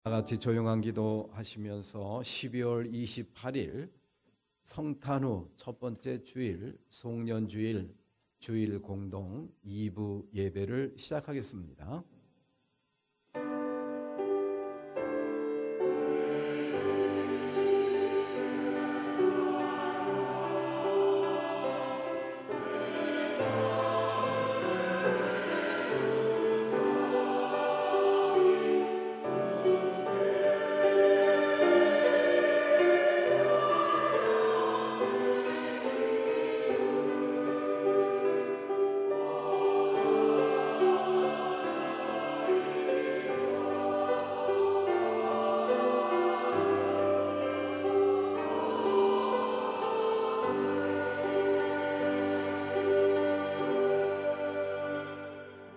다 같이 조용한 기도 하시면서 12월 28일 성탄 후 첫 번째 주일 송년주일 주일 공동 2부 예배를 시작하겠습니다.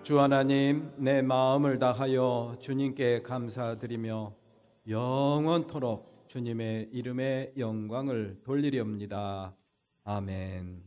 주 하나님, 내 마음을 다하여 주님께 감사드리며 영원토록 주님의 이름의 영광을 돌리렵니다. 아멘.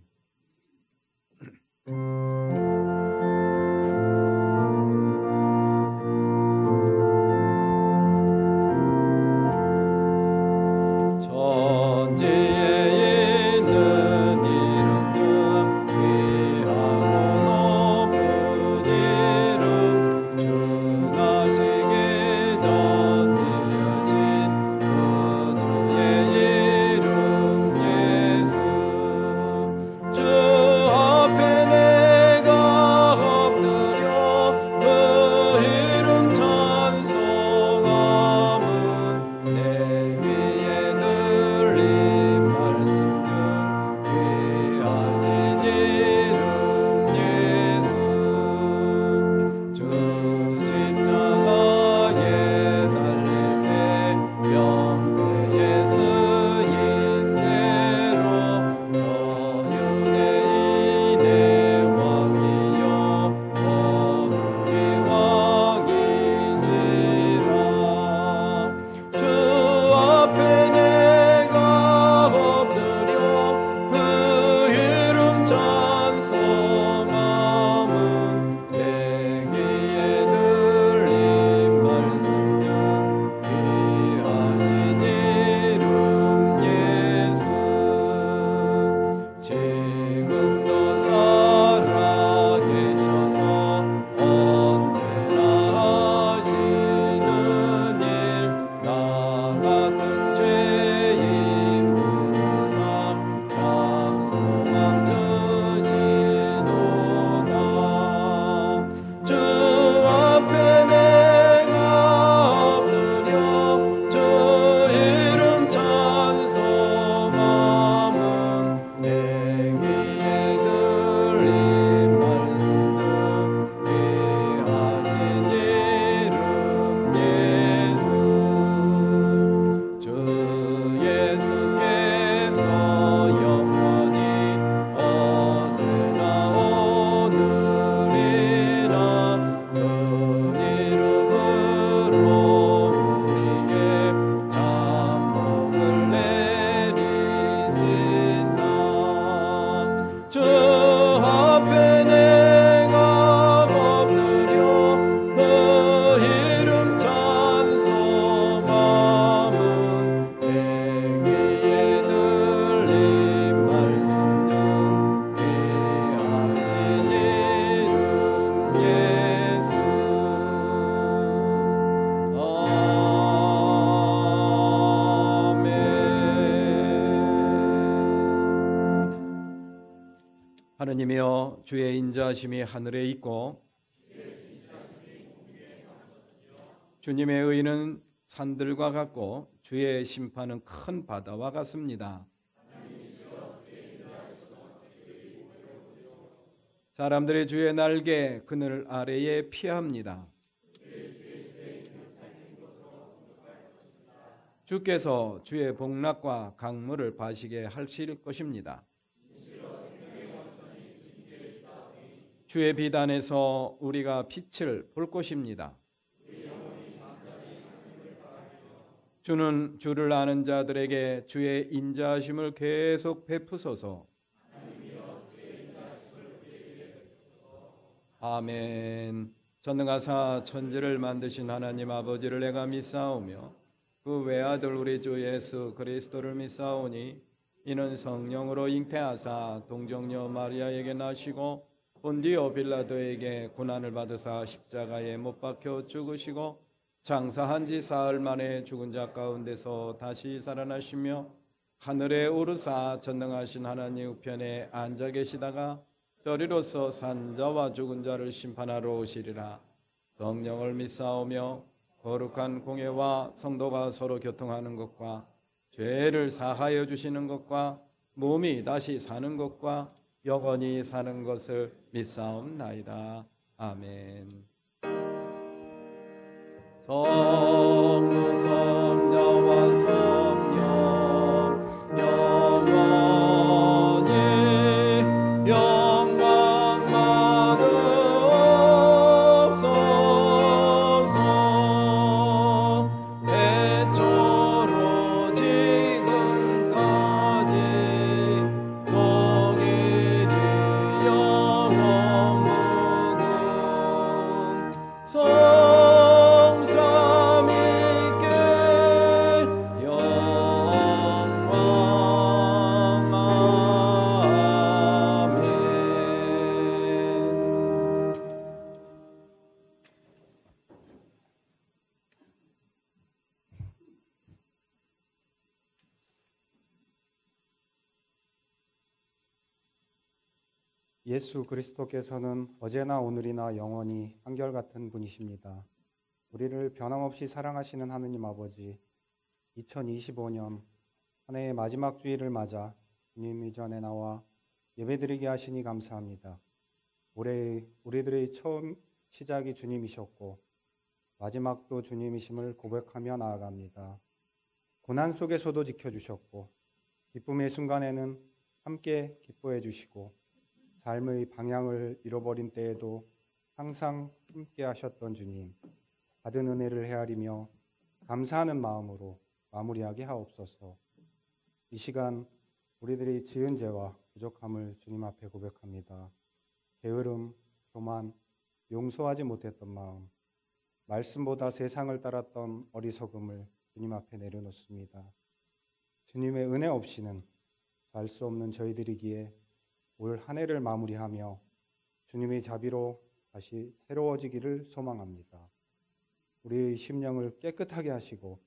하느님이여, 주의 인자하심이 하늘에 있고 주님의 의는 산들과 같고 주의 심판은 큰 바다와 같습니다. 사람들의 주의 날개 그늘 아래에 피합니다. 주께서 주의 복락과 강물을 마시게 하실 것입니다. 주의 비단에서 우리가 빛을 볼 것입니다. 주는 주를 아는 자들에게 주의 인자하심을 계속 베푸소서. 아멘. 전능하사 천지를 만드신 하나님 아버지를 내가 믿사오며 그 외아들 우리 주 예수 그리스도를 믿사오니 이는 성령으로 잉태하사 동정녀 마리아에게 나시고 본디오 빌라도에게 고난을 받으사 십자가에 못 박혀 죽으시고 장사한 지 사흘 만에 죽은 자 가운데서 다시 살아나시며 하늘에 오르사 전능하신 하나님 우편에 앉아 계시다가 저리로서 산 자와 죽은 자를 심판하러 오시리라. 성령을 믿사오며 거룩한 공예와 성도가 서로 교통하는 것과 죄를 사하여 주시는 것과 몸이 다시 사는 것과 영원히 사는 것을 믿사옵나이다. 아멘. 성부 성자와 성령 영원히 영광 받으옵소서. 태초로 지금까지 동일이 영원 무궁 예수 그리스도께서는 어제나 오늘이나 영원히 한결같은 분이십니다. 우리를 변함없이 사랑하시는 하느님 아버지, 2025년 한 해의 마지막 주일을 맞아 주님 전에 나와 예배드리게 하시니 감사합니다. 올해 우리들의 처음 시작이 주님이셨고 마지막도 주님이심을 고백하며 나아갑니다. 고난 속에서도 지켜주셨고 기쁨의 순간에는 함께 기뻐해 주시고 삶의 방향을 잃어버린 때에도 항상 함께 하셨던 주님, 받은 은혜를 헤아리며 감사하는 마음으로 마무리하게 하옵소서. 이 시간 우리들이 지은 죄와 부족함을 주님 앞에 고백합니다. 게으름, 교만, 용서하지 못했던 마음, 말씀보다 세상을 따랐던 어리석음을 주님 앞에 내려놓습니다. 주님의 은혜 없이는 살 수 없는 저희들이기에 올 한 해를 마무리하며 주님의 자비로 다시 새로워지기를 소망합니다. 우리의 심령을 깨끗하게 하시고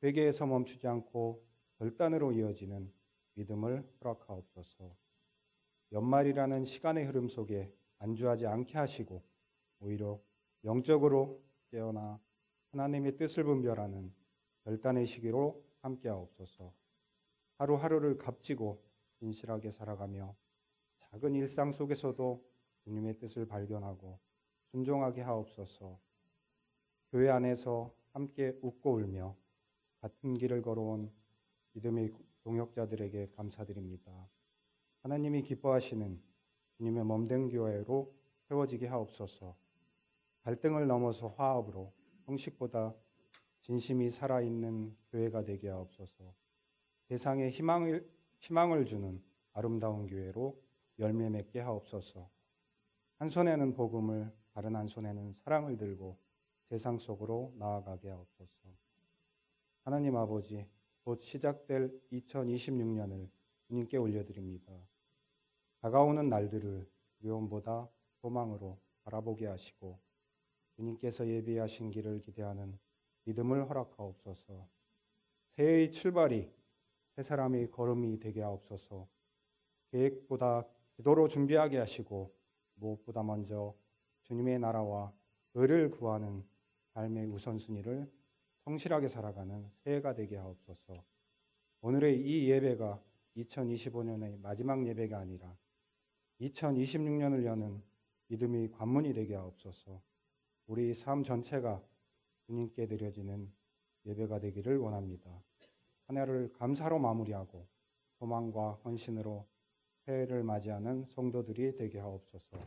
회개에서 멈추지 않고 결단으로 이어지는 믿음을 허락하옵소서. 연말이라는 시간의 흐름 속에 안주하지 않게 하시고 오히려 영적으로 깨어나 하나님의 뜻을 분별하는 결단의 시기로 함께하옵소서. 하루하루를 값지고 진실하게 살아가며 작은 일상 속에서도 주님의 뜻을 발견하고 순종하게 하옵소서. 교회 안에서 함께 웃고 울며 같은 길을 걸어온 믿음의 동역자들에게 감사드립니다. 하나님이 기뻐하시는 주님의 몸된 교회로 세워지게 하옵소서. 갈등을 넘어서 화합으로 형식보다 진심이 살아있는 교회가 되게 하옵소서. 세상에 희망을 주는 아름다운 교회로 열매 맺게 하옵소서. 한 손에는 복음을, 다른 한 손에는 사랑을 들고 세상 속으로 나아가게 하옵소서. 하나님 아버지, 곧 시작될 2026년을 주님께 올려드립니다. 다가오는 날들을 두려움보다 소망으로 바라보게 하시고 주님께서 예비하신 길을 기대하는 믿음을 허락하옵소서. 새해의 출발이 새 사람의 걸음이 되게 하옵소서. 계획보다 기도로 준비하게 하시고 무엇보다 먼저 주님의 나라와 의를 구하는 삶의 우선순위를 성실하게 살아가는 새해가 되게 하옵소서. 오늘의 이 예배가 2025년의 마지막 예배가 아니라 2026년을 여는 믿음의 관문이 되게 하옵소서. 우리 삶 전체가 주님께 드려지는 예배가 되기를 원합니다. 한 해를 감사로 마무리하고 소망과 헌신으로 새해를 맞이하는 성도들이 되게 하옵소서.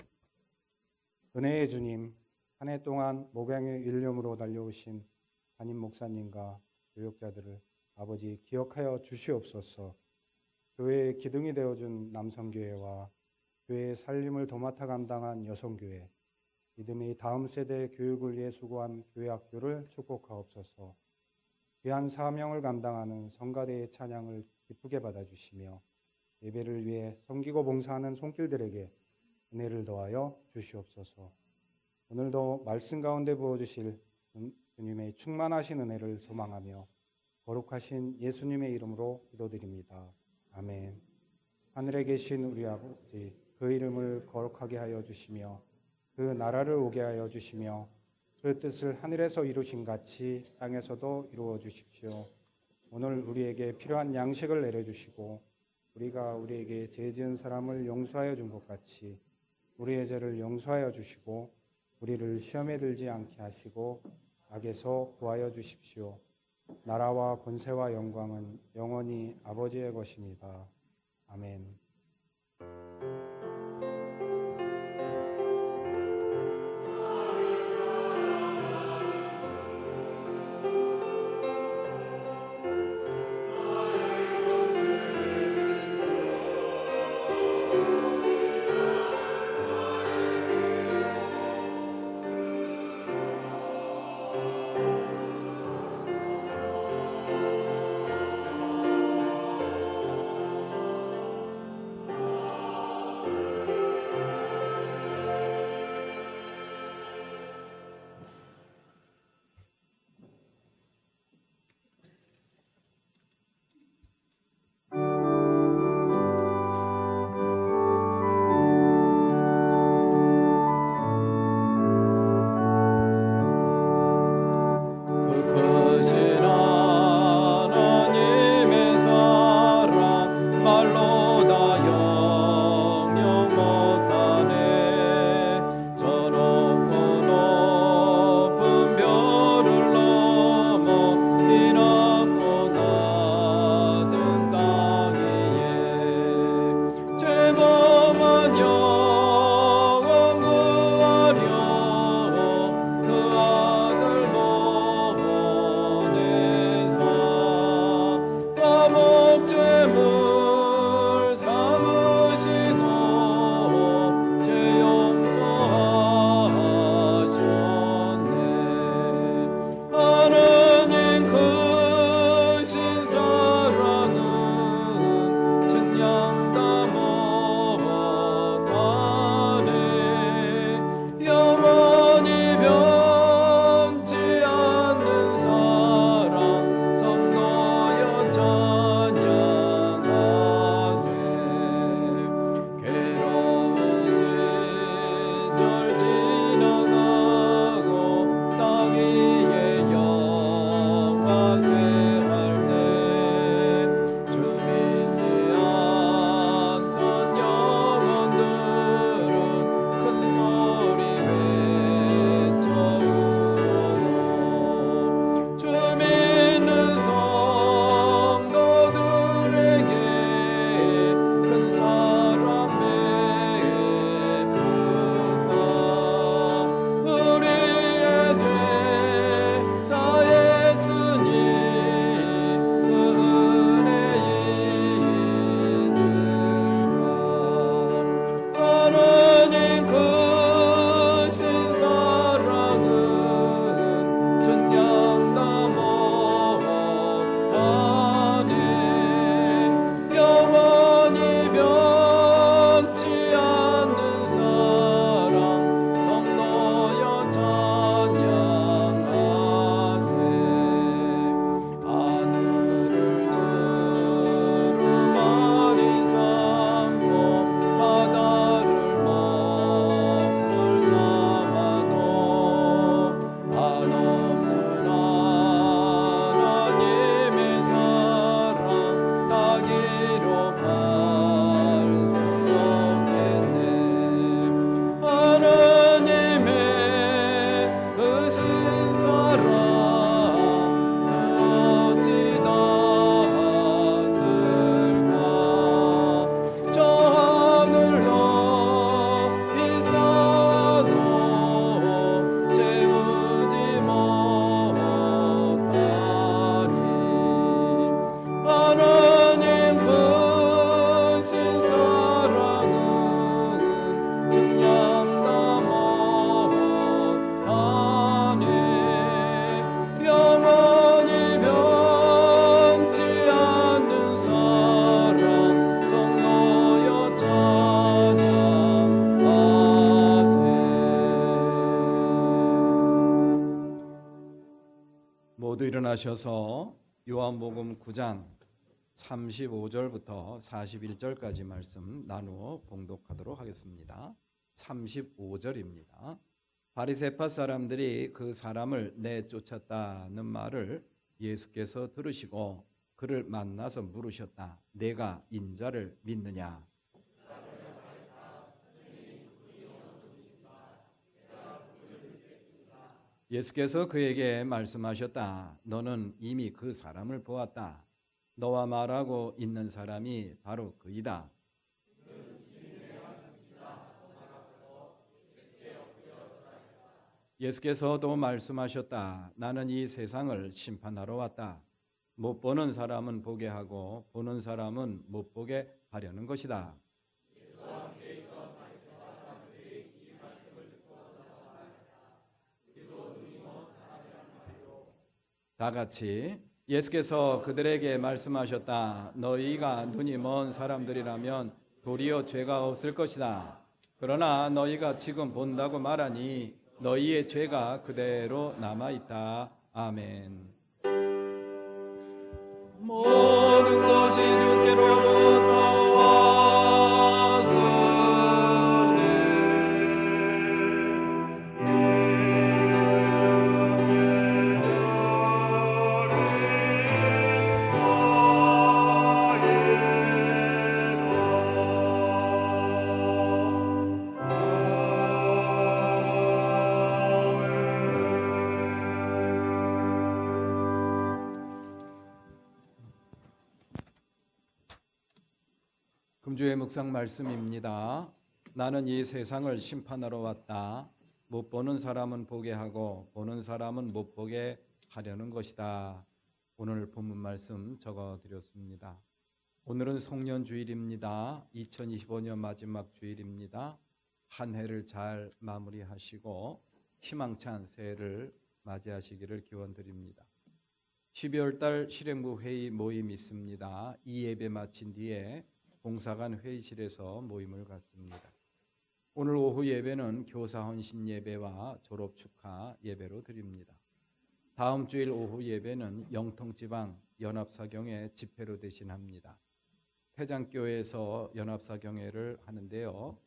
은혜의 주님, 한 해 동안 목양의 일념으로 달려오신 담임 목사님과 교역자들을 아버지 기억하여 주시옵소서. 교회의 기둥이 되어준 남성교회와 교회의 살림을 도맡아 감당한 여성교회, 믿음의 다음 세대 교육을 위해 수고한 교회 학교를 축복하옵소서. 귀한 사명을 감당하는 성가대의 찬양을 기쁘게 받아주시며 예배를 위해 섬기고 봉사하는 손길들에게 은혜를 더하여 주시옵소서. 오늘도 말씀 가운데 부어주실 주님의 충만하신 은혜를 소망하며 거룩하신 예수님의 이름으로 기도드립니다. 아멘. 하늘에 계신 우리 아버지, 그 이름을 거룩하게 하여 주시며 그 나라를 오게 하여 주시며 그 뜻을 하늘에서 이루신 같이 땅에서도 이루어 주십시오. 오늘 우리에게 필요한 양식을 내려주시고 우리가 우리에게 죄 지은 사람을 용서하여 준 것 같이 우리의 죄를 용서하여 주시고 우리를 시험에 들지 않게 하시고 악에서 구하여 주십시오. 나라와 권세와 영광은 영원히 아버지의 것입니다. 아멘. 모두 일어나셔서 요한복음 9장 35절부터 41절까지 말씀 나누어 봉독하도록 하겠습니다. 35절입니다. 바리새파 사람들이 그 사람을 내쫓았다는 말을 예수께서 들으시고 그를 만나서 물으셨다. 내가 인자를 믿느냐? 예수께서 그에게 말씀하셨다. 너는 이미 그 사람을 보았다. 너와 말하고 있는 사람이 바로 그이다. 예수께서 또 말씀하셨다. 나는 이 세상을 심판하러 왔다. 못 보는 사람은 보게 하고 보는 사람은 못 보게 하려는 것이다. 다 같이 예수께서 그들에게 말씀하셨다. 너희가 눈이 먼 사람들이라면 도리어 죄가 없을 것이다. 그러나 너희가 지금 본다고 말하니 너희의 죄가 그대로 남아있다. 아멘. 모든 것이 주께로부터 금주의 묵상 말씀입니다. 나는 이 세상을 심판하러 왔다. 못 보는 사람은 보게 하고 보는 사람은 못 보게 하려는 것이다. 오늘 본문 말씀 적어드렸습니다. 오늘은 송년주일입니다. 2025년 마지막 주일입니다. 한 해를 잘 마무리하시고 희망찬 새해를 맞이하시기를 기원드립니다. 12월 달 실행부 회의 모임이 있습니다. 이 예배 마친 뒤에 봉사관 회의실에서 모임을 갖습니다. 오늘 오후 예배는 교사 헌신 예배와 졸업 축하 예배로 드립니다. 다음 주일 오후 예배는 영통지방 연합사경회 집회로 대신합니다. 태장교회에서 연합사경회를 하는데요.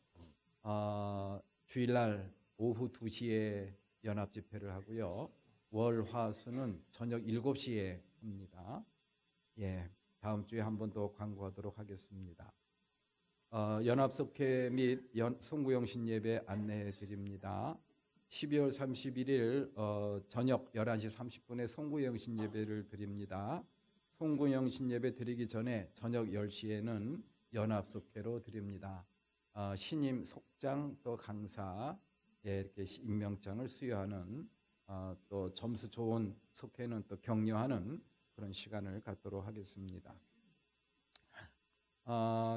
주일날 오후 2시에 연합집회를 하고요. 월, 화, 수는 저녁 7시에 합니다. 예. 다음 주에 한 번 더 광고하도록 하겠습니다. 연합석회 및 송구영신 예배 안내해 드립니다. 12월 31일 저녁 11시 30분에 송구영신 예배를 드립니다. 송구영신 예배 드리기 전에 저녁 10시에는 연합석회로 드립니다. 신임 속장 또 강사 이렇게 임명장을 수여하는 또 점수 좋은 속회는 또 격려하는 그런 시간을 갖도록 하겠습니다.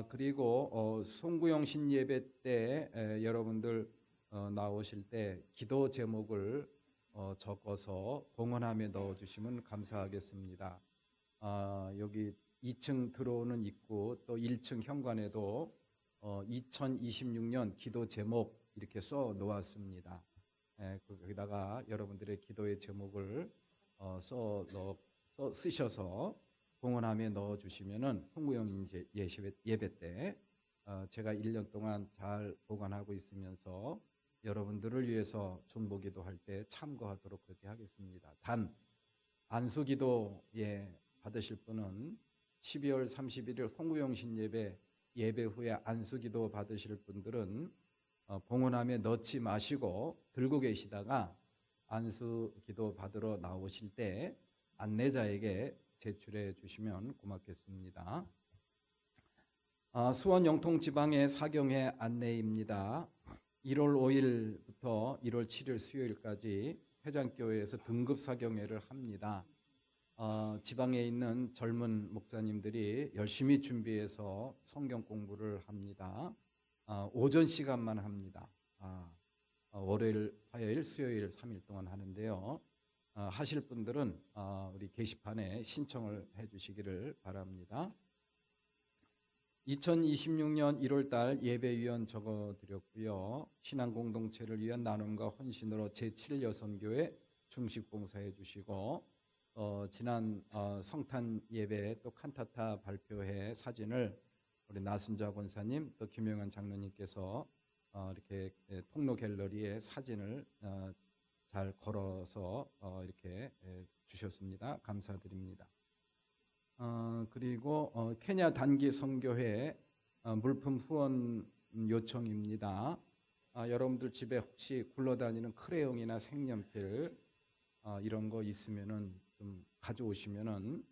그리고 송구영신 예배 때 여러분들 나오실 때 기도 제목을 적어서 봉헌함에 넣어주시면 감사하겠습니다. 여기 2층 들어오는 입구 또 1층 현관에도 2026년 기도 제목 이렇게 써 놓았습니다. 거기다가 여러분들의 기도의 제목을 쓰셔서 봉헌함에 넣어주시면은 송구영 예배 때 제가 1년 동안 잘 보관하고 있으면서 여러분들을 위해서 중보기도 할 때 참고하도록 그렇게 하겠습니다. 단 안수기도 받으실 분은 12월 31일 송구영신 예배 후에 안수기도 받으실 분들은 봉헌함에 넣지 마시고 들고 계시다가 안수기도 받으러 나오실 때 안내자에게 제출해 주시면 고맙겠습니다. 수원 영통지방의 사경회 안내입니다. 1월 5일부터 1월 7일 수요일까지 회장교회에서 등급 사경회를 합니다. 지방에 있는 젊은 목사님들이 열심히 준비해서 성경 공부를 합니다. 오전 시간만 합니다. 월요일, 화요일, 수요일 3일 동안 하는데요. 하실 분들은 우리 게시판에 신청을 해주시기를 바랍니다. 2026년 1월달 예배위원 적어드렸고요. 신앙공동체를 위한 나눔과 헌신으로 제7여선교회 중식봉사해 주시고 지난 성탄 예배 또 칸타타 발표회 사진을 우리 나순자 권사님 또 김영환 장로님께서 이렇게 통로 갤러리에 사진을 잘 걸어서 이렇게 주셨습니다. 감사드립니다. 그리고 케냐 단기 선교회 물품 후원 요청입니다. 여러분들 집에 혹시 굴러다니는 크레용이나 색연필 이런 거 있으면은 좀 가져오시면은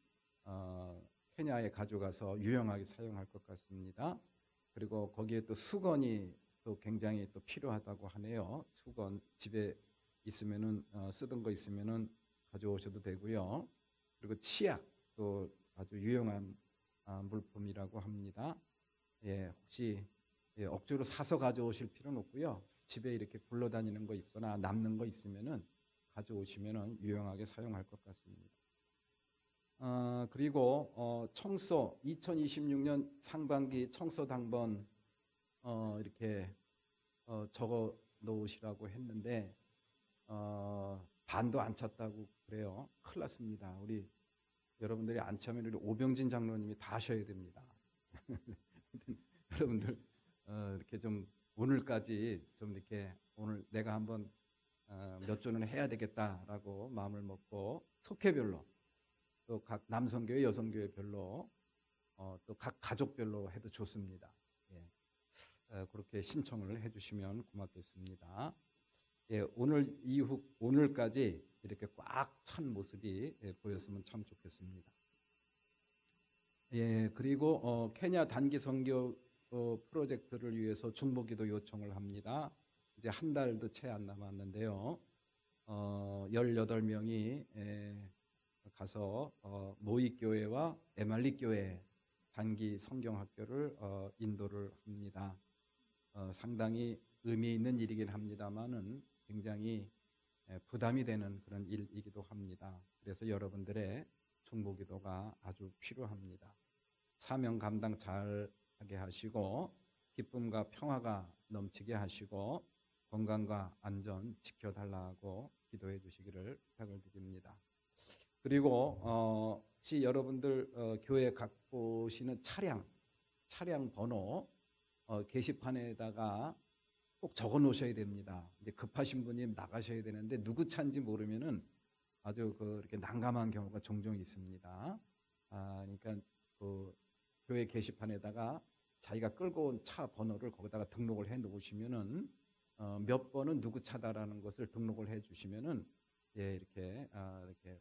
케냐에 가져가서 유용하게 사용할 것 같습니다. 그리고 거기에 또 수건이 또 굉장히 또 필요하다고 하네요. 수건 집에 있으면은 쓰던 거 있으면은 가져오셔도 되고요. 그리고 치약 또 아주 유용한 물품이라고 합니다. 혹시 억지로 사서 가져오실 필요는 없고요. 집에 이렇게 굴러다니는 거 있거나 남는 거 있으면은 가져오시면은 유용하게 사용할 것 같습니다. 그리고 청소 2026년 상반기 청소 당번 이렇게 적어 놓으시라고 했는데 반도 안 찼다고 그래요. 큰일 났습니다. 우리 여러분들이 안 차면 우리 오병진 장로님이 다 하셔야 됩니다. 여러분들 이렇게 좀 오늘까지 좀 이렇게 오늘 내가 한번 몇 조는 해야 되겠다라고 마음을 먹고 속회별로 또 각 남성교회 여성교회별로 또 각 가족별로 해도 좋습니다. 그렇게 신청을 해주시면 고맙겠습니다. 오늘 이후 오늘까지 이렇게 꽉 찬 모습이 보였으면 참 좋겠습니다. 그리고 케냐 단기 선교 프로젝트를 위해서 중보기도 요청을 합니다. 이제 한 달도 채 안 남았는데요. 18명이 가서 모익교회와 에말리교회 단기 성경학교를 인도를 합니다. 상당히 의미 있는 일이긴 합니다만은 굉장히 부담이 되는 그런 일이기도 합니다. 그래서 여러분들의 중보기도가 아주 필요합니다. 사명 감당 잘하게 하시고 기쁨과 평화가 넘치게 하시고 건강과 안전 지켜달라고 기도해 주시기를 부탁을 드립니다. 그리고 혹시 여러분들 교회 갖고 오시는 차량 번호 게시판에다가 꼭 적어 놓으셔야 됩니다. 이제 급하신 분이 나가셔야 되는데 누구 차인지 모르면은 아주 이렇게 난감한 경우가 종종 있습니다. 그러니까 그 교회 게시판에다가 자기가 끌고 온 차 번호를 거기다가 등록을 해 놓으시면은 몇 번은 누구 차다라는 것을 등록을 해 주시면은 이렇게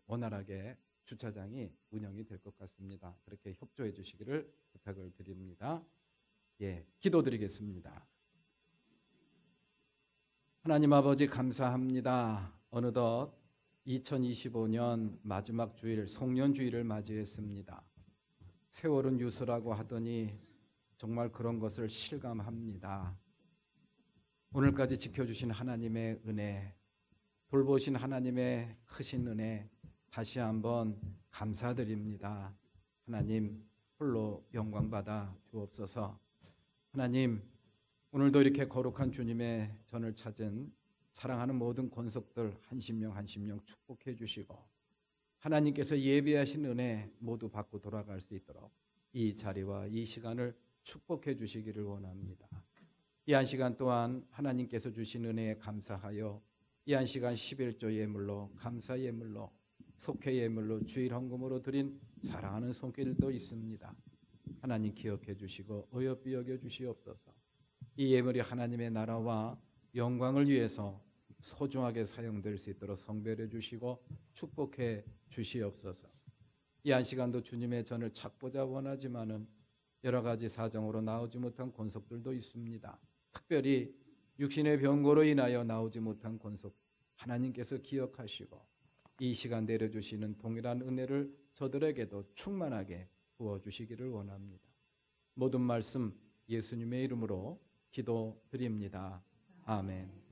원활하게 주차장이 운영이 될 것 같습니다. 그렇게 협조해 주시기를 부탁을 드립니다. 기도드리겠습니다. 하나님 아버지 감사합니다. 어느덧 2025년 마지막 주일 송년주일을 맞이했습니다. 세월은 유수라고 하더니 정말 그런 것을 실감합니다. 오늘까지 지켜주신 하나님의 은혜, 돌보신 하나님의 크신 은혜 다시 한번 감사드립니다. 하나님 홀로 영광받아 주옵소서. 하나님 오늘도 이렇게 거룩한 주님의 전을 찾은 사랑하는 모든 권속들 한 심령 한 심령 축복해 주시고 하나님께서 예비하신 은혜 모두 받고 돌아갈 수 있도록 이 자리와 이 시간을 축복해 주시기를 원합니다. 이 한 시간 또한 하나님께서 주신 은혜에 감사하여 이 한 시간 11조 예물로 감사 예물로 속회 예물로 주일 헌금으로 드린 사랑하는 손길도 있습니다. 하나님 기억해 주시고 어여삐 여겨 주시옵소서. 이 예물이 하나님의 나라와 영광을 위해서 소중하게 사용될 수 있도록 성별해 주시고 축복해 주시옵소서. 이 한 시간도 주님의 전을 찾고자 원하지만은 여러 가지 사정으로 나오지 못한 권속들도 있습니다. 특별히 육신의 병고로 인하여 나오지 못한 권속 하나님께서 기억하시고 이 시간 내려주시는 동일한 은혜를 저들에게도 충만하게 부어주시기를 원합니다. 모든 말씀 예수님의 이름으로 기도드립니다. 아멘.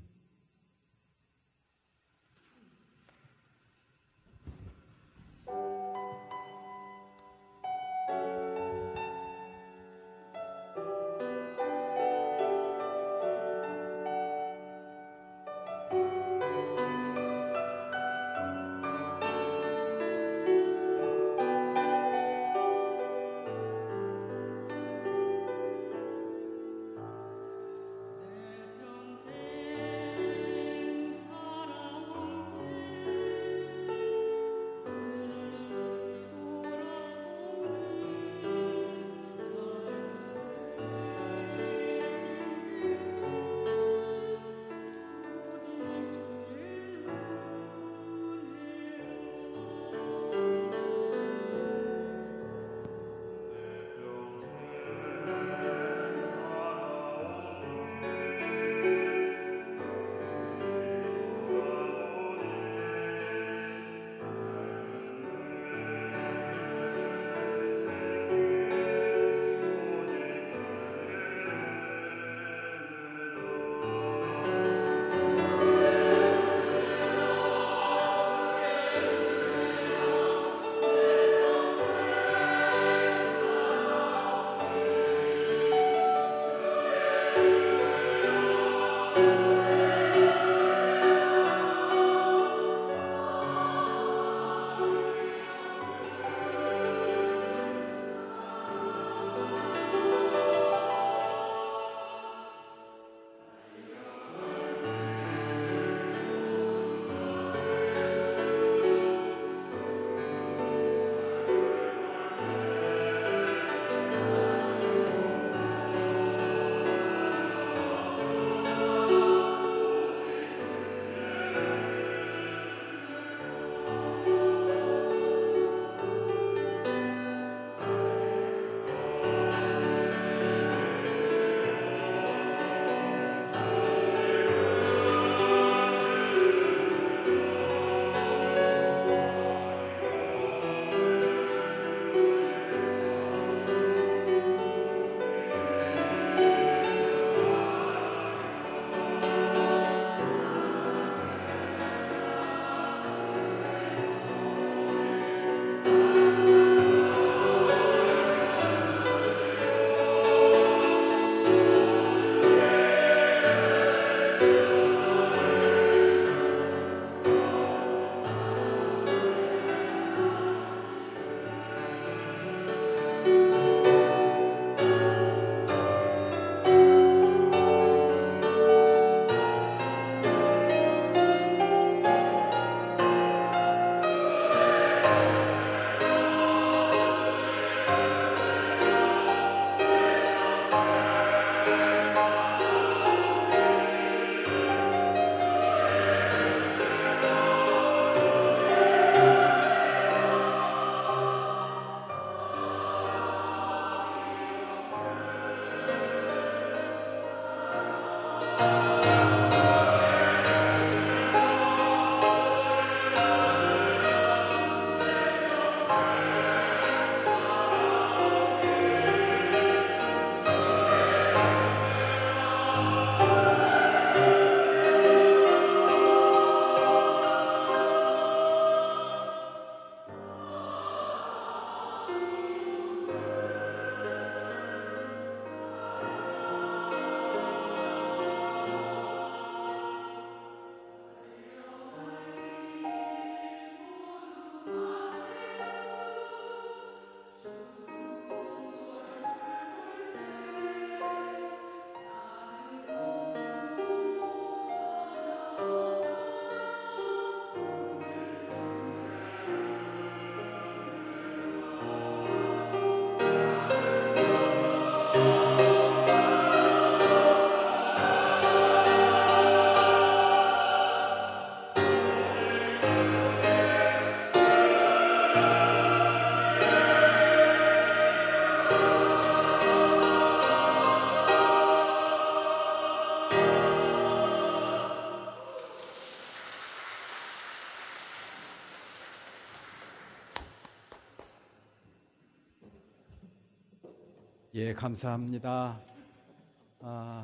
예, 감사합니다.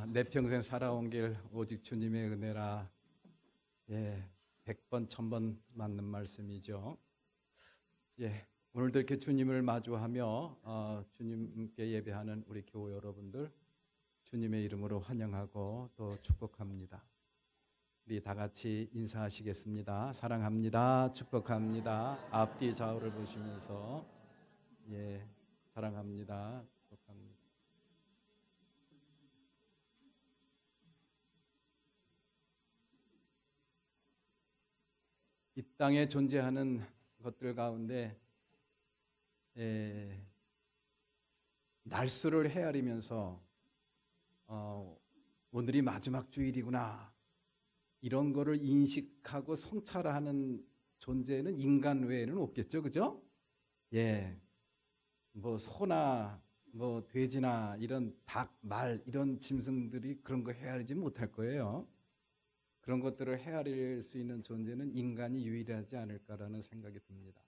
내 평생 살아온 길 오직 주님의 은혜라. 예, 100번, 1000번 맞는 말씀이죠. 예, 오늘도 이렇게 주님을 마주하며 주님께 예배하는 우리 교우 여러분들 주님의 이름으로 환영하고 또 축복합니다. 우리 다 같이 인사하시겠습니다. 사랑합니다. 축복합니다. 앞뒤 좌우를 보시면서 예, 사랑합니다. 축복합니다. 이 땅에 존재하는 것들 가운데 날수를 헤아리면서 오늘이 마지막 주일이구나 이런 거를 인식하고 성찰하는 존재는 인간 외에는 없겠죠, 그죠? 예, 뭐 소나 뭐 돼지나 이런 닭, 말 이런 짐승들이 그런 거 헤아리지 못할 거예요. 그런 것들을 헤아릴 수 있는 존재는 인간이 유일하지 않을까라는 생각이 듭니다.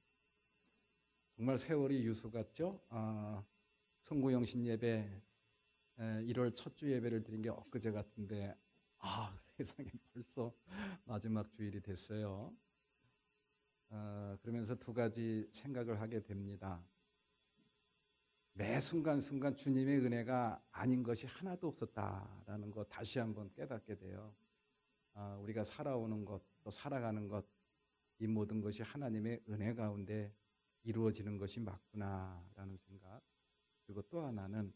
정말 세월이 유수 같죠? 송구영신 예배 1월 첫 주 예배를 드린 게 엊그제 같은데 세상에 벌써 마지막 주일이 됐어요. 그러면서 두 가지 생각을 하게 됩니다. 매 순간순간 주님의 은혜가 아닌 것이 하나도 없었다라는 거 다시 한번 깨닫게 돼요. 우리가 살아오는 것, 또 살아가는 것, 이 모든 것이 하나님의 은혜 가운데 이루어지는 것이 맞구나라는 생각. 그리고 또 하나는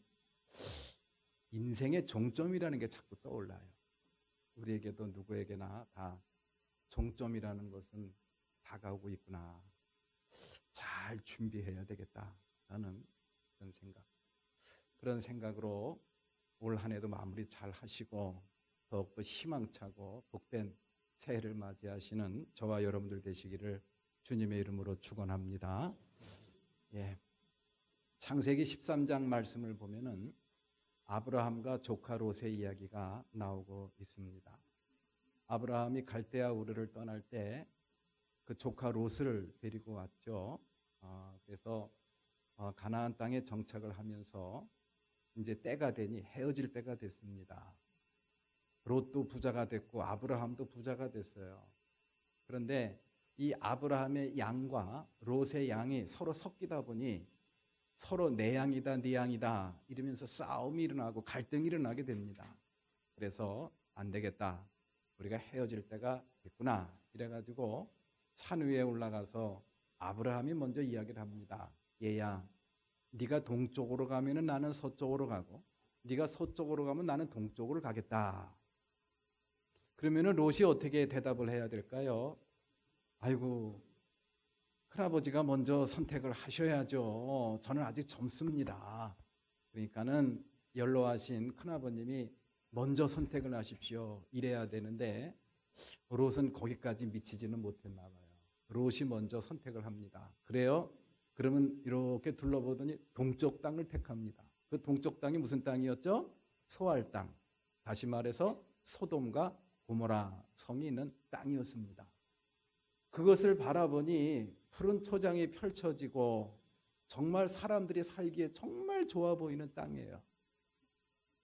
인생의 종점이라는 게 자꾸 떠올라요. 우리에게도 누구에게나 다 종점이라는 것은 다가오고 있구나. 잘 준비해야 되겠다라는 그런 생각. 그런 생각으로 올 한 해도 마무리 잘 하시고 더욱더 희망차고 복된 새해를 맞이하시는 저와 여러분들 되시기를 주님의 이름으로 축원합니다. 예. 창세기 13장 말씀을 보면은 아브라함과 조카 롯의 이야기가 나오고 있습니다. 아브라함이 갈대아 우르를 떠날 때 그 조카 롯을 데리고 왔죠. 그래서 가나안 땅에 정착을 하면서 이제 때가 되니 헤어질 때가 됐습니다. 롯도 부자가 됐고 아브라함도 부자가 됐어요. 그런데 이 아브라함의 양과 롯의 양이 서로 섞이다 보니 서로 내 양이다 네 양이다 이러면서 싸움이 일어나고 갈등이 일어나게 됩니다. 그래서 안 되겠다. 우리가 헤어질 때가 됐구나. 이래가지고 산 위에 올라가서 아브라함이 먼저 이야기를 합니다. 얘야, 네가 동쪽으로 가면은 나는 서쪽으로 가고 네가 서쪽으로 가면 나는 동쪽으로 가겠다. 그러면은 롯이 어떻게 대답을 해야 될까요? 아이고, 큰아버지가 먼저 선택을 하셔야죠. 저는 아직 젊습니다. 그러니까는 연로하신 큰아버님이 먼저 선택을 하십시오. 이래야 되는데 롯은 거기까지 미치지는 못했나 봐요. 롯이 먼저 선택을 합니다. 그래요? 그러면 이렇게 둘러보더니 동쪽 땅을 택합니다. 그 동쪽 땅이 무슨 땅이었죠? 소알 땅. 다시 말해서 소돔과 고모라 성이 있는 땅이었습니다. 그것을 바라보니 푸른 초장이 펼쳐지고 정말 사람들이 살기에 정말 좋아 보이는 땅이에요.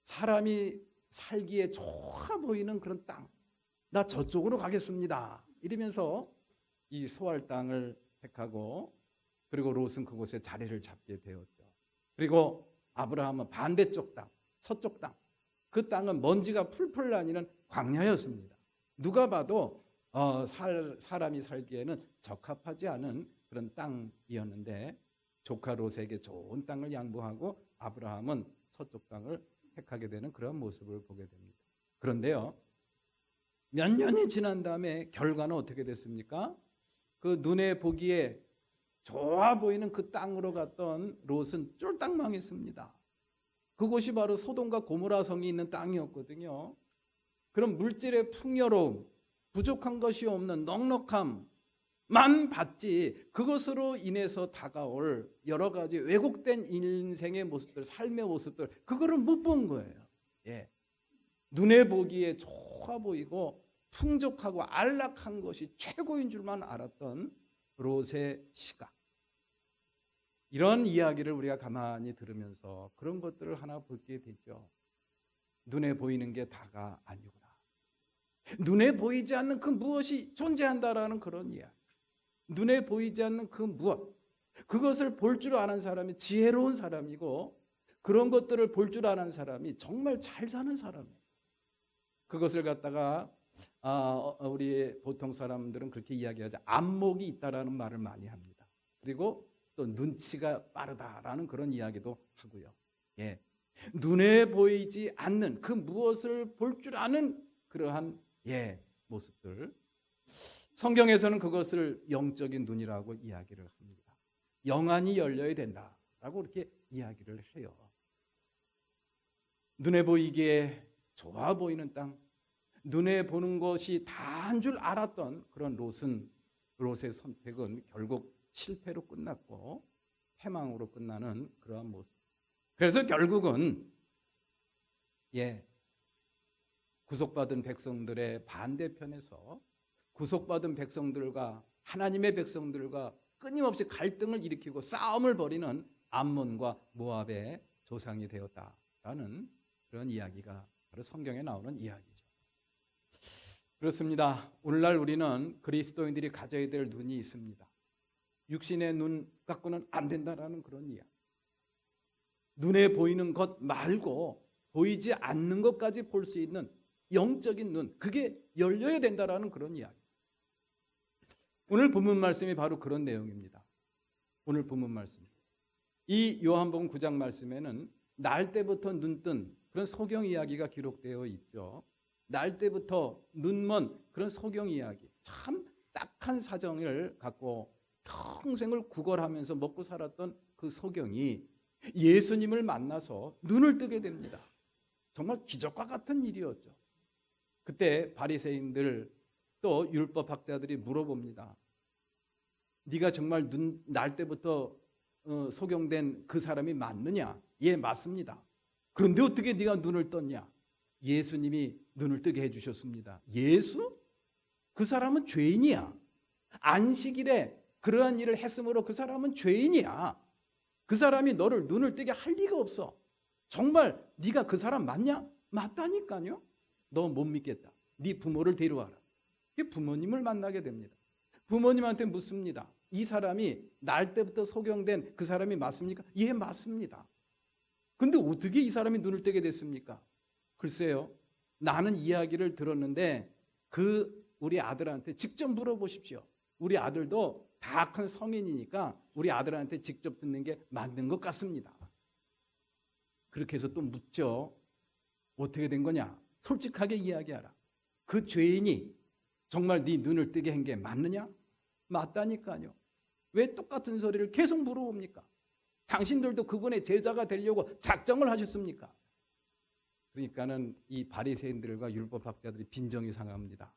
사람이 살기에 좋아 보이는 그런 땅. 나 저쪽으로 가겠습니다. 이러면서 이 소알 땅을 택하고 그리고 롯은 그곳에 자리를 잡게 되었죠. 그리고 아브라함은 반대쪽 땅, 서쪽 땅. 그 땅은 먼지가 풀풀 나니는 광야였습니다. 누가 봐도 사람이 살기에는 적합하지 않은 그런 땅이었는데 조카 롯에게 좋은 땅을 양보하고 아브라함은 서쪽 땅을 택하게 되는 그런 모습을 보게 됩니다. 그런데요, 몇 년이 지난 다음에 결과는 어떻게 됐습니까? 그 눈에 보기에 좋아 보이는 그 땅으로 갔던 롯은 쫄딱 망했습니다. 그곳이 바로 소돔과 고모라 성이 있는 땅이었거든요. 그런 물질의 풍요로움, 부족한 것이 없는 넉넉함만 받지 그것으로 인해서 다가올 여러 가지 왜곡된 인생의 모습들, 삶의 모습들 그거를 못 본 거예요. 예. 눈에 보기에 좋아 보이고 풍족하고 안락한 것이 최고인 줄만 알았던 롯의 시각. 이런 이야기를 우리가 가만히 들으면서 그런 것들을 하나 보게 되죠. 눈에 보이는 게 다가 아니구나. 눈에 보이지 않는 그 무엇이 존재한다라는 그런 이야기. 눈에 보이지 않는 그 무엇. 그것을 볼 줄 아는 사람이 지혜로운 사람이고, 그런 것들을 볼 줄 아는 사람이 정말 잘 사는 사람이에요. 그것을 갖다가 우리 보통 사람들은 그렇게 이야기하죠. 안목이 있다라는 말을 많이 합니다. 그리고 또 눈치가 빠르다라는 그런 이야기도 하고요. 예. 눈에 보이지 않는 그 무엇을 볼 줄 아는 그러한 모습들. 성경에서는 그것을 영적인 눈이라고 이야기를 합니다. 영안이 열려야 된다라고 그렇게 이야기를 해요. 눈에 보이기에 좋아 보이는 땅, 눈에 보는 것이 다한 줄 알았던 그런 롯의 선택은 결국 실패로 끝났고 패망으로 끝나는 그러한 모습. 그래서 결국은 구속받은 백성들의 반대편에서 구속받은 백성들과 하나님의 백성들과 끊임없이 갈등을 일으키고 싸움을 벌이는 암몬과 모압의 조상이 되었다라는 그런 이야기가 바로 성경에 나오는 이야기죠. 그렇습니다. 오늘날 우리는 그리스도인들이 가져야 될 눈이 있습니다. 육신의 눈 갖고는 안 된다라는 그런 이야기. 눈에 보이는 것 말고 보이지 않는 것까지 볼 수 있는 영적인 눈, 그게 열려야 된다라는 그런 이야기. 오늘 본문 말씀이 바로 그런 내용입니다. 오늘 본문 말씀. 이 요한복음 9장 말씀에는 날 때부터 눈뜬 그런 소경 이야기가 기록되어 있죠. 날 때부터 눈먼 그런 소경 이야기. 참 딱한 사정을 갖고 평생을 구걸하면서 먹고 살았던 그 소경이 예수님을 만나서 눈을 뜨게 됩니다. 정말 기적과 같은 일이었죠. 그때 바리새인들 또 율법학자들이 물어봅니다. 네가 정말 날 때부터 소경된 그 사람이 맞느냐? 예, 맞습니다. 그런데 어떻게 네가 눈을 떴냐? 예수님이 눈을 뜨게 해주셨습니다. 예수? 그 사람은 죄인이야. 안식일에 그러한 일을 했으므로 그 사람은 죄인이야. 그 사람이 너를 눈을 뜨게 할 리가 없어. 정말 네가 그 사람 맞냐? 맞다니까요. 너 못 믿겠다. 네 부모를 데려와라. 부모님을 만나게 됩니다. 부모님한테 묻습니다. 이 사람이 날 때부터 소경된 그 사람이 맞습니까? 예, 맞습니다. 근데 어떻게 이 사람이 눈을 뜨게 됐습니까? 글쎄요. 나는 이야기를 들었는데 우리 아들한테 직접 물어보십시오. 우리 아들도 다 큰 성인이니까 우리 아들한테 직접 듣는 게 맞는 것 같습니다. 그렇게 해서 또 묻죠. 어떻게 된 거냐? 솔직하게 이야기하라. 그 죄인이 정말 네 눈을 뜨게 한 게 맞느냐? 맞다니까요. 왜 똑같은 소리를 계속 물어봅니까? 당신들도 그분의 제자가 되려고 작정을 하셨습니까? 그러니까는 이 바리새인들과 율법학자들이 빈정이 상합니다.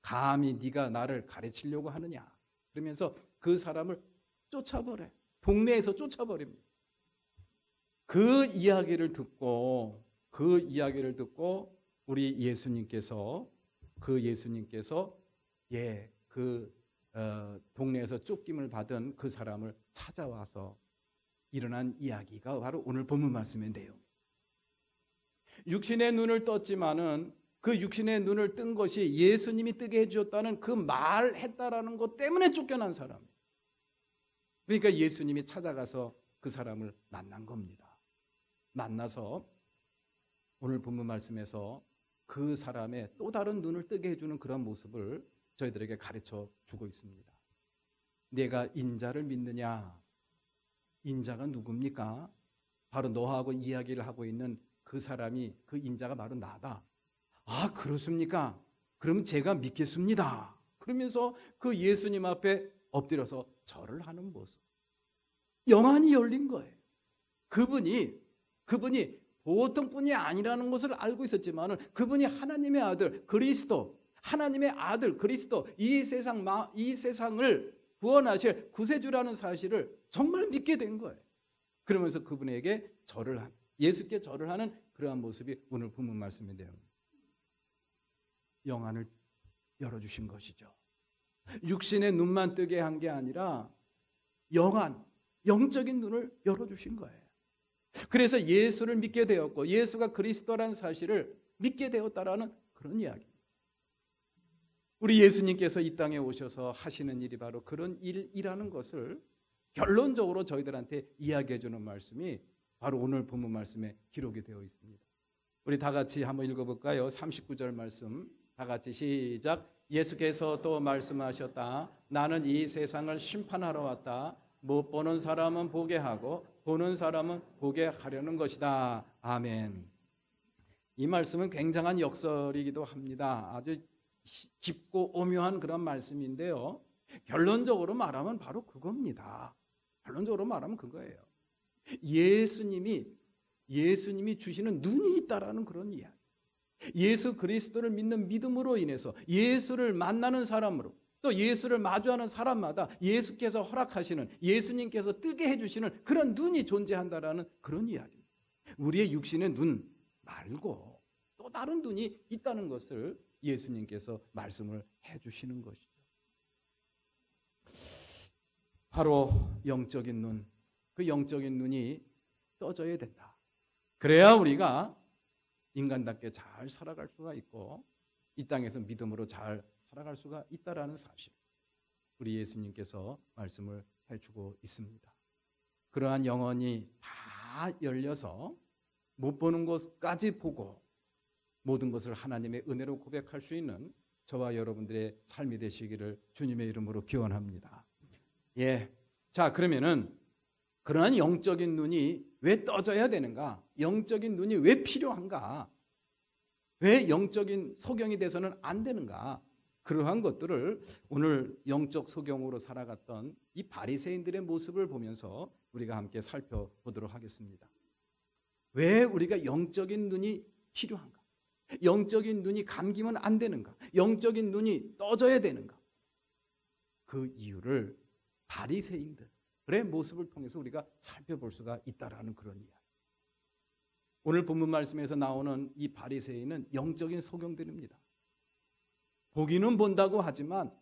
감히 네가 나를 가르치려고 하느냐? 그러면서 그 사람을 쫓아버려. 동네에서 쫓아버립니다. 그 이야기를 듣고 우리 예수님께서 동네에서 쫓김을 받은 그 사람을 찾아와서 일어난 이야기가 바로 오늘 본문 말씀의 내용. 육신의 눈을 떴지만은 그 육신의 눈을 뜬 것이 예수님이 뜨게 해주었다는 그 말했다라는 것 때문에 쫓겨난 사람. 그러니까 예수님이 찾아가서 그 사람을 만난 겁니다. 만나서 오늘 본문 말씀에서 그 사람의 또 다른 눈을 뜨게 해주는 그런 모습을 저희들에게 가르쳐 주고 있습니다. 내가 인자를 믿느냐? 인자가 누굽니까? 바로 너하고 이야기를 하고 있는 그 사람이, 그 인자가 바로 나다. 아, 그렇습니까? 그럼 제가 믿겠습니다. 그러면서 그 예수님 앞에 엎드려서 절을 하는 모습. 영안이 열린 거예요. 그분이 보통 분이 아니라는 것을 알고 있었지만 그분이 하나님의 아들 그리스도, 하나님의 아들 그리스도, 이 세상을 구원하실 구세주라는 사실을 정말 믿게 된 거예요. 그러면서 그분에게 예수께 절을 하는 그러한 모습이 오늘 본문 말씀인데요. 영안을 열어주신 것이죠. 육신의 눈만 뜨게 한 게 아니라 영적인 눈을 열어주신 거예요. 그래서 예수를 믿게 되었고 예수가 그리스도라는 사실을 믿게 되었다라는 그런 이야기입니다. 우리 예수님께서 이 땅에 오셔서 하시는 일이 바로 그런 일이라는 것을 결론적으로 저희들한테 이야기해 주는 말씀이 바로 오늘 본문 말씀에 기록이 되어 있습니다. 우리 다 같이 한번 읽어볼까요? 39절 말씀 다 같이 시작. 예수께서 또 말씀하셨다. 나는 이 세상을 심판하러 왔다. 못 보는 사람은 보게 하고 보는 사람은 보게 하려는 것이다. 아멘. 이 말씀은 굉장한 역설이기도 합니다. 아주 깊고 오묘한 그런 말씀인데요. 결론적으로 말하면 바로 그겁니다. 결론적으로 말하면 그거예요. 예수님이 주시는 눈이 있다라는 그런 이야기. 예수 그리스도를 믿는 믿음으로 인해서 예수를 만나는 사람으로 또 예수를 마주하는 사람마다 예수께서 허락하시는 예수님께서 뜨게 해주시는 그런 눈이 존재한다라는 그런 이야기입니다. 우리의 육신의 눈 말고 또 다른 눈이 있다는 것을 예수님께서 말씀을 해주시는 것이죠. 바로 영적인 눈, 그 영적인 눈이 떠져야 된다. 그래야 우리가 인간답게 잘 살아갈 수가 있고 이 땅에서 믿음으로 잘 살아갈 수가 있다라는 사실, 우리 예수님께서 말씀을 해주고 있습니다. 그러한 영혼이 다 열려서 못 보는 것까지 보고 모든 것을 하나님의 은혜로 고백할 수 있는 저와 여러분들의 삶이 되시기를 주님의 이름으로 기원합니다. 예, 자 그러면은 그러한 영적인 눈이 왜 떠져야 되는가? 영적인 눈이 왜 필요한가? 왜 영적인 소경이 돼서는 안 되는가? 그러한 것들을 오늘 영적 소경으로 살아갔던 이 바리새인들의 모습을 보면서 우리가 함께 살펴보도록 하겠습니다. 왜 우리가 영적인 눈이 필요한가? 영적인 눈이 감기면 안 되는가? 영적인 눈이 떠져야 되는가? 그 이유를 바리새인들의 모습을 통해서 우리가 살펴볼 수가 있다라는 그런 이야기. 오늘 본문 말씀에서 나오는 이 바리새인은 영적인 소경들입니다. 보기는 본다고 하지만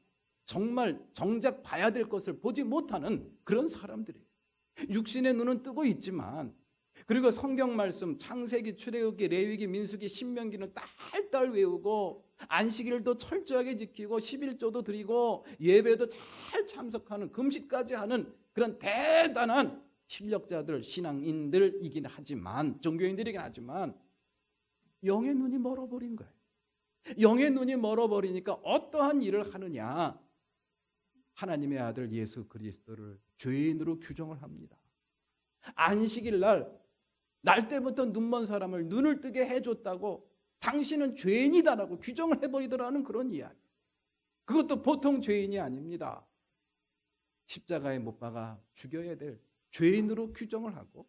정말 정작 봐야 될 것을 보지 못하는 그런 사람들이에요. 육신의 눈은 뜨고 있지만, 그리고 성경 말씀 창세기, 출애굽기, 레위기, 민수기, 신명기는 딸딸 외우고 안식일도 철저하게 지키고 11조도 드리고 예배도 잘 참석하는, 금식까지 하는 그런 대단한 실력자들, 신앙인들이긴 하지만, 종교인들이긴 하지만 영의 눈이 멀어버린 거예요. 영의 눈이 멀어버리니까 어떠한 일을 하느냐? 하나님의 아들 예수 그리스도를 죄인으로 규정을 합니다. 안식일 날 때부터 눈먼 사람을 눈을 뜨게 해줬다고 당신은 죄인이다라고 규정을 해버리더라는 그런 이야기. 그것도 보통 죄인이 아닙니다. 십자가에 못 박아 죽여야 될 죄인으로 규정을 하고,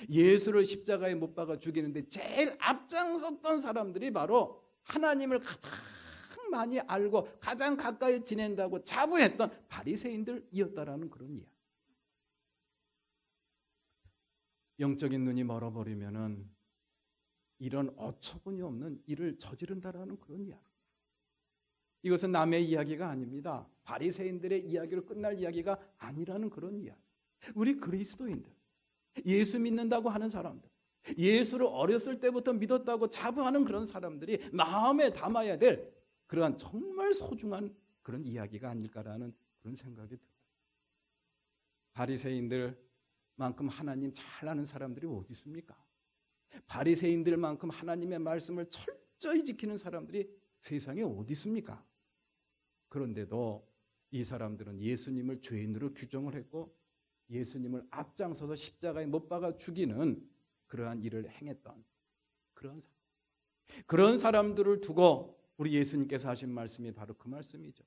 예수를 십자가에 못 박아 죽이는데 제일 앞장섰던 사람들이 바로 하나님을 가장 많이 알고 가장 가까이 지낸다고 자부했던 바리새인들이었다라는 그런 이야기. 영적인 눈이 멀어버리면은 이런 어처구니 없는 일을 저지른다라는 그런 이야기. 이것은 남의 이야기가 아닙니다. 바리새인들의 이야기로 끝날 이야기가 아니라는 그런 이야기. 우리 그리스도인들, 예수 믿는다고 하는 사람들, 예수를 어렸을 때부터 믿었다고 자부하는 그런 사람들이 마음에 담아야 될 그러한 정말 소중한 그런 이야기가 아닐까라는 그런 생각이 들어요. 바리새인들만큼 하나님 잘 아는 사람들이 어디 있습니까? 바리새인들만큼 하나님의 말씀을 철저히 지키는 사람들이 세상에 어디 있습니까? 그런데도 이 사람들은 예수님을 죄인으로 규정을 했고 예수님을 앞장서서 십자가에 못 박아 죽이는 그러한 일을 행했던 그런 사람들을 두고 우리 예수님께서 하신 말씀이 바로 그 말씀이죠.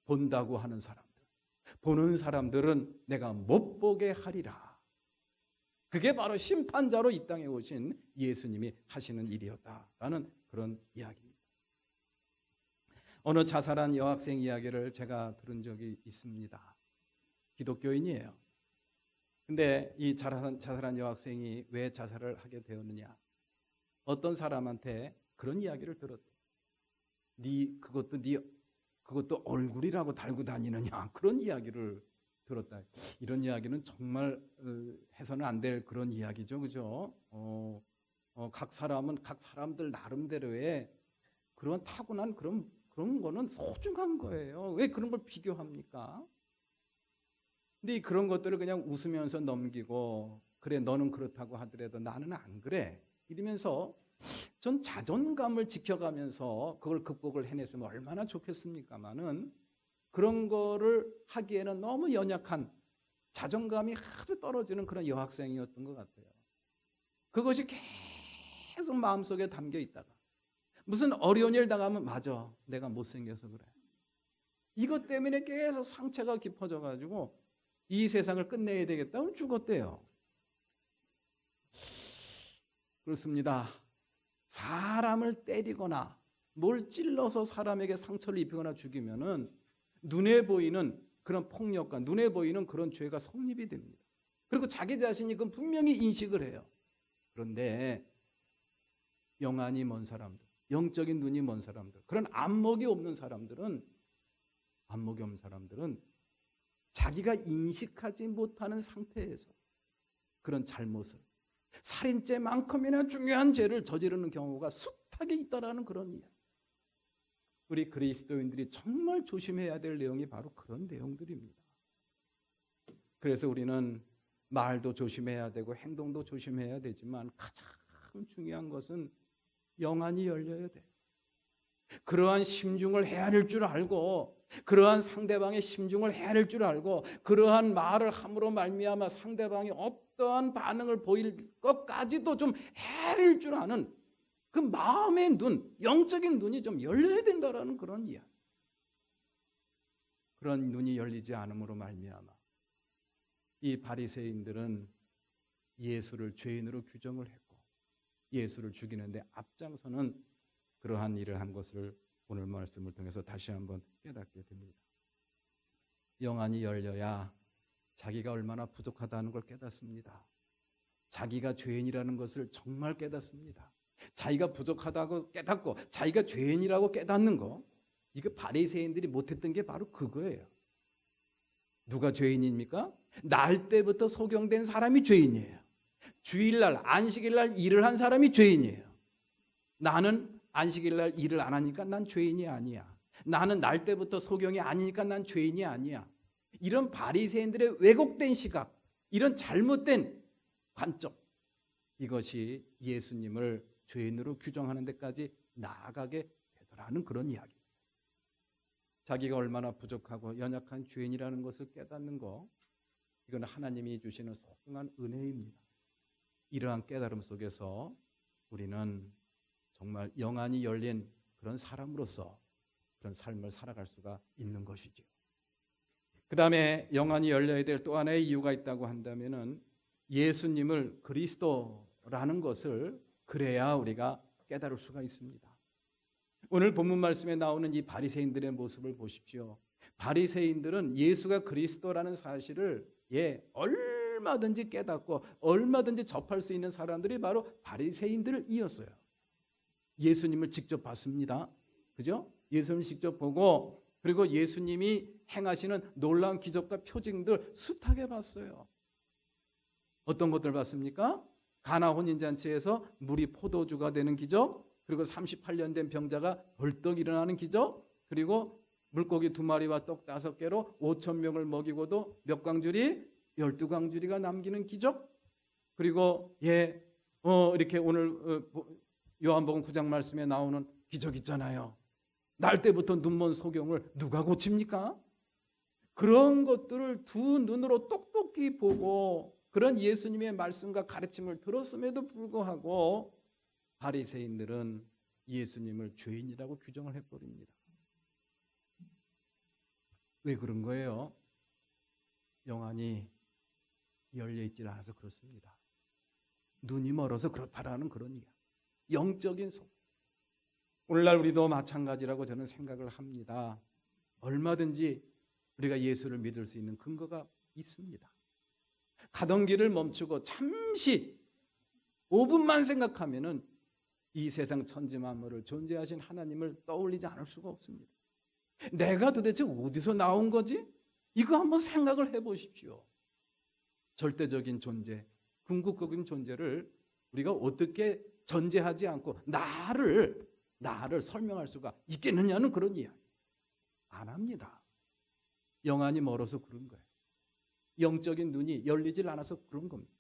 본다고 하는 사람들, 보는 사람들은 내가 못 보게 하리라. 그게 바로 심판자로 이 땅에 오신 예수님이 하시는 일이었다라는 그런 이야기입니다. 어느 자살한 여학생 이야기를 제가 들은 적이 있습니다. 기독교인이에요. 근데 이 자살한 여학생이 왜 자살을 하게 되었느냐? 어떤 사람한테 그런 이야기를 들었대. 그것도 얼굴이라고 달고 다니느냐? 그런 이야기를 들었다. 이런 이야기는 정말 해서는 안 될 그런 이야기죠, 그죠? 각 사람은 각 사람들 나름대로의 그런 타고난 그런 거는 소중한 거예요. 왜 그런 걸 비교합니까? 근데 그런 것들을 그냥 웃으면서 넘기고, 그래 너는 그렇다고 하더라도 나는 안 그래 이러면서 전 자존감을 지켜가면서 그걸 극복을 해냈으면 얼마나 좋겠습니까마는, 그런 거를 하기에는 너무 연약한, 자존감이 아주 떨어지는 그런 여학생이었던 것 같아요. 그것이 계속 마음속에 담겨 있다가 무슨 어려운 일 당하면 맞아, 내가 못생겨서 그래. 이것 때문에 계속 상처가 깊어져 가지고 이 세상을 끝내야 되겠다고 죽었대요. 그렇습니다. 사람을 때리거나 뭘 찔러서 사람에게 상처를 입히거나 죽이면은 눈에 보이는 그런 폭력과 눈에 보이는 그런 죄가 성립이 됩니다. 그리고 자기 자신이 그건 분명히 인식을 해요. 그런데 영안이 먼 사람들, 영적인 눈이 먼 사람들, 그런 안목이 없는 사람들은 자기가 인식하지 못하는 상태에서 그런 잘못을, 살인죄만큼이나 중요한 죄를 저지르는 경우가 숱하게 있다라는 그런 이야기. 우리 그리스도인들이 정말 조심해야 될 내용이 바로 그런 내용들입니다. 그래서 우리는 말도 조심해야 되고 행동도 조심해야 되지만 가장 중요한 것은 영안이 열려야 돼. 그러한 심중을 헤아릴 줄 알고, 그러한 상대방의 심중을 헤아릴 줄 알고, 그러한 말을 함으로 말미암아 상대방이 어떠한 반응을 보일 것까지도 좀 헤아릴 줄 아는 그 마음의 눈, 영적인 눈이 좀 열려야 된다라는 그런 이야기. 그런 눈이 열리지 않음으로 말미암아 이 바리새인들은 예수를 죄인으로 규정을 했고 예수를 죽이는데 앞장서는 그러한 일을 한 것을 오늘 말씀을 통해서 다시 한번 깨닫게 됩니다. 영안이 열려야 자기가 얼마나 부족하다는 걸 깨닫습니다. 자기가 죄인이라는 것을 정말 깨닫습니다. 자기가 부족하다고 깨닫고 자기가 죄인이라고 깨닫는 거, 이거 바리새인들이 못했던 게 바로 그거예요. 누가 죄인입니까? 날 때부터 소경된 사람이 죄인이에요. 주일날, 안식일날 일을 한 사람이 죄인이에요. 나는 안식일날 일을 안 하니까 난 죄인이 아니야. 나는 날 때부터 소경이 아니니까 난 죄인이 아니야. 이런 바리새인들의 왜곡된 시각, 이런 잘못된 관점, 이것이 예수님을 죄인으로 규정하는 데까지 나아가게 되더라는 그런 이야기입니다. 자기가 얼마나 부족하고 연약한 죄인이라는 것을 깨닫는 거, 이건 하나님이 주시는 소중한 은혜입니다. 이러한 깨달음 속에서 우리는 정말 영안이 열린 그런 사람으로서 그런 삶을 살아갈 수가 있는 것이죠. 그 다음에 영안이 열려야 될 또 하나의 이유가 있다고 한다면은 예수님을 그리스도라는 것을 그래야 우리가 깨달을 수가 있습니다. 오늘 본문 말씀에 나오는 이 바리새인들의 모습을 보십시오. 바리새인들은 예수가 그리스도라는 사실을 얼마든지 깨닫고 얼마든지 접할 수 있는 사람들이 바로 바리새인들이었어요. 예수님을 직접 봤습니다. 그죠? 예수님을 직접 보고, 그리고 예수님이 행하시는 놀라운 기적과 표징들 숱하게 봤어요. 어떤 것들 봤습니까? 가나 혼인잔치에서 물이 포도주가 되는 기적, 그리고 38년 된 병자가 벌떡 일어나는 기적, 그리고 물고기 2마리와 떡 5개로 5,000명을 먹이고도 몇 광주리? 12광주리가 남기는 기적. 그리고 이렇게 오늘 요한복음 9장 말씀에 나오는 기적 있잖아요. 날 때부터 눈먼 소경을 누가 고칩니까? 그런 것들을 두 눈으로 똑똑히 보고 그런 예수님의 말씀과 가르침을 들었음에도 불구하고 바리새인들은 예수님을 죄인이라고 규정을 해버립니다. 왜 그런 거예요? 영안이 열려있지 않아서 그렇습니다. 눈이 멀어서 그렇다라는 그런 이야기. 영적인 속. 오늘날 우리도 마찬가지라고 저는 생각을 합니다. 얼마든지 우리가 예수를 믿을 수 있는 근거가 있습니다. 가던 길을 멈추고 잠시 5분만 생각하면은 이 세상 천지 만물을 존재하신 하나님을 떠올리지 않을 수가 없습니다. 내가 도대체 어디서 나온 거지? 이거 한번 생각을 해보십시오. 절대적인 존재, 궁극적인 존재를 우리가 어떻게 전제하지 않고 나를 설명할 수가 있겠느냐는 그런 이야기. 안 합니다. 영안이 멀어서 그런 거예요. 영적인 눈이 열리질 않아서 그런 겁니다.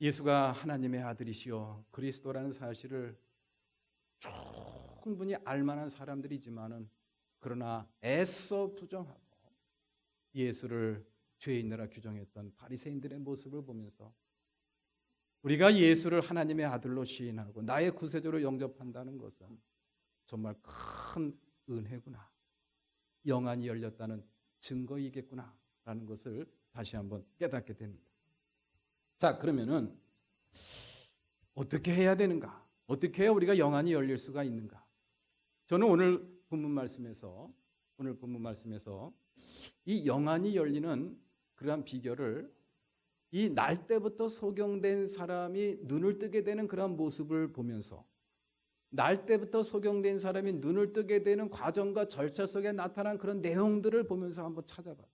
예수가 하나님의 아들이시요 그리스도라는 사실을 충분히 알만한 사람들이지만은 그러나 애써 부정하고 예수를 죄인이라 규정했던 바리새인들의 모습을 보면서 우리가 예수를 하나님의 아들로 시인하고 나의 구세주로 영접한다는 것은 정말 큰 은혜구나, 영안이 열렸다는 증거이겠구나라는 것을 다시 한번 깨닫게 됩니다. 자, 그러면은 어떻게 해야 되는가? 어떻게 해야 우리가 영안이 열릴 수가 있는가? 저는 오늘 본문 말씀에서 이 영안이 열리는 그러한 비결을 이 날 때부터 소경된 사람이 눈을 뜨게 되는 그런 모습을 보면서 날 때부터 소경된 사람이 눈을 뜨게 되는 과정과 절차 속에 나타난 그런 내용들을 보면서 한번 찾아봐요.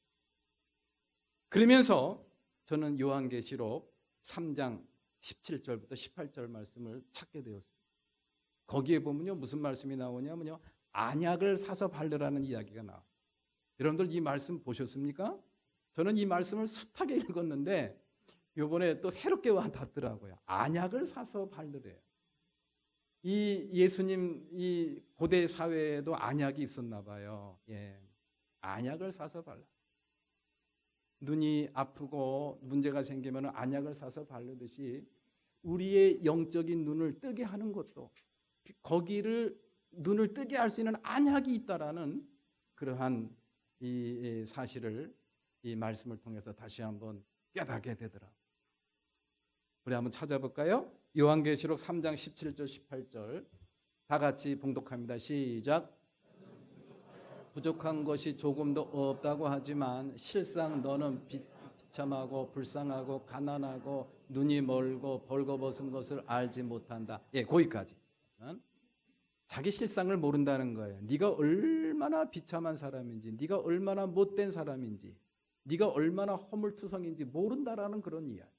그러면서 저는 요한계시록 3장 17절부터 18절 말씀을 찾게 되었습니다. 거기에 보면요, 무슨 말씀이 나오냐면요, 안약을 사서 바르라는 이야기가 나와요. 여러분들 이 말씀 보셨습니까? 저는 이 말씀을 숱하게 읽었는데 이번에 또 새롭게 와닿더라고요. 안약을 사서 바르래요. 이 예수님 이 고대 사회에도 안약이 있었나 봐요. 예, 안약을 사서 발라. 눈이 아프고 문제가 생기면 안약을 사서 바르듯이 우리의 영적인 눈을 뜨게 하는 것도 거기를 눈을 뜨게 할 수 있는 안약이 있다라는 그러한 이 사실을 이 말씀을 통해서 다시 한번 깨닫게 되더라고요. 우리 한번 찾아볼까요? 요한계시록 3장 17절 18절 다 같이 봉독합니다. 시작. 부족한 것이 조금도 없다고 하지만 실상 너는 비참하고 불쌍하고 가난하고 눈이 멀고 벌거벗은 것을 알지 못한다. 예, 거기까지. 자기 실상을 모른다는 거예요. 네가 얼마나 비참한 사람인지, 네가 얼마나 못된 사람인지, 네가 얼마나 허물투성인지 모른다라는 그런 이야기.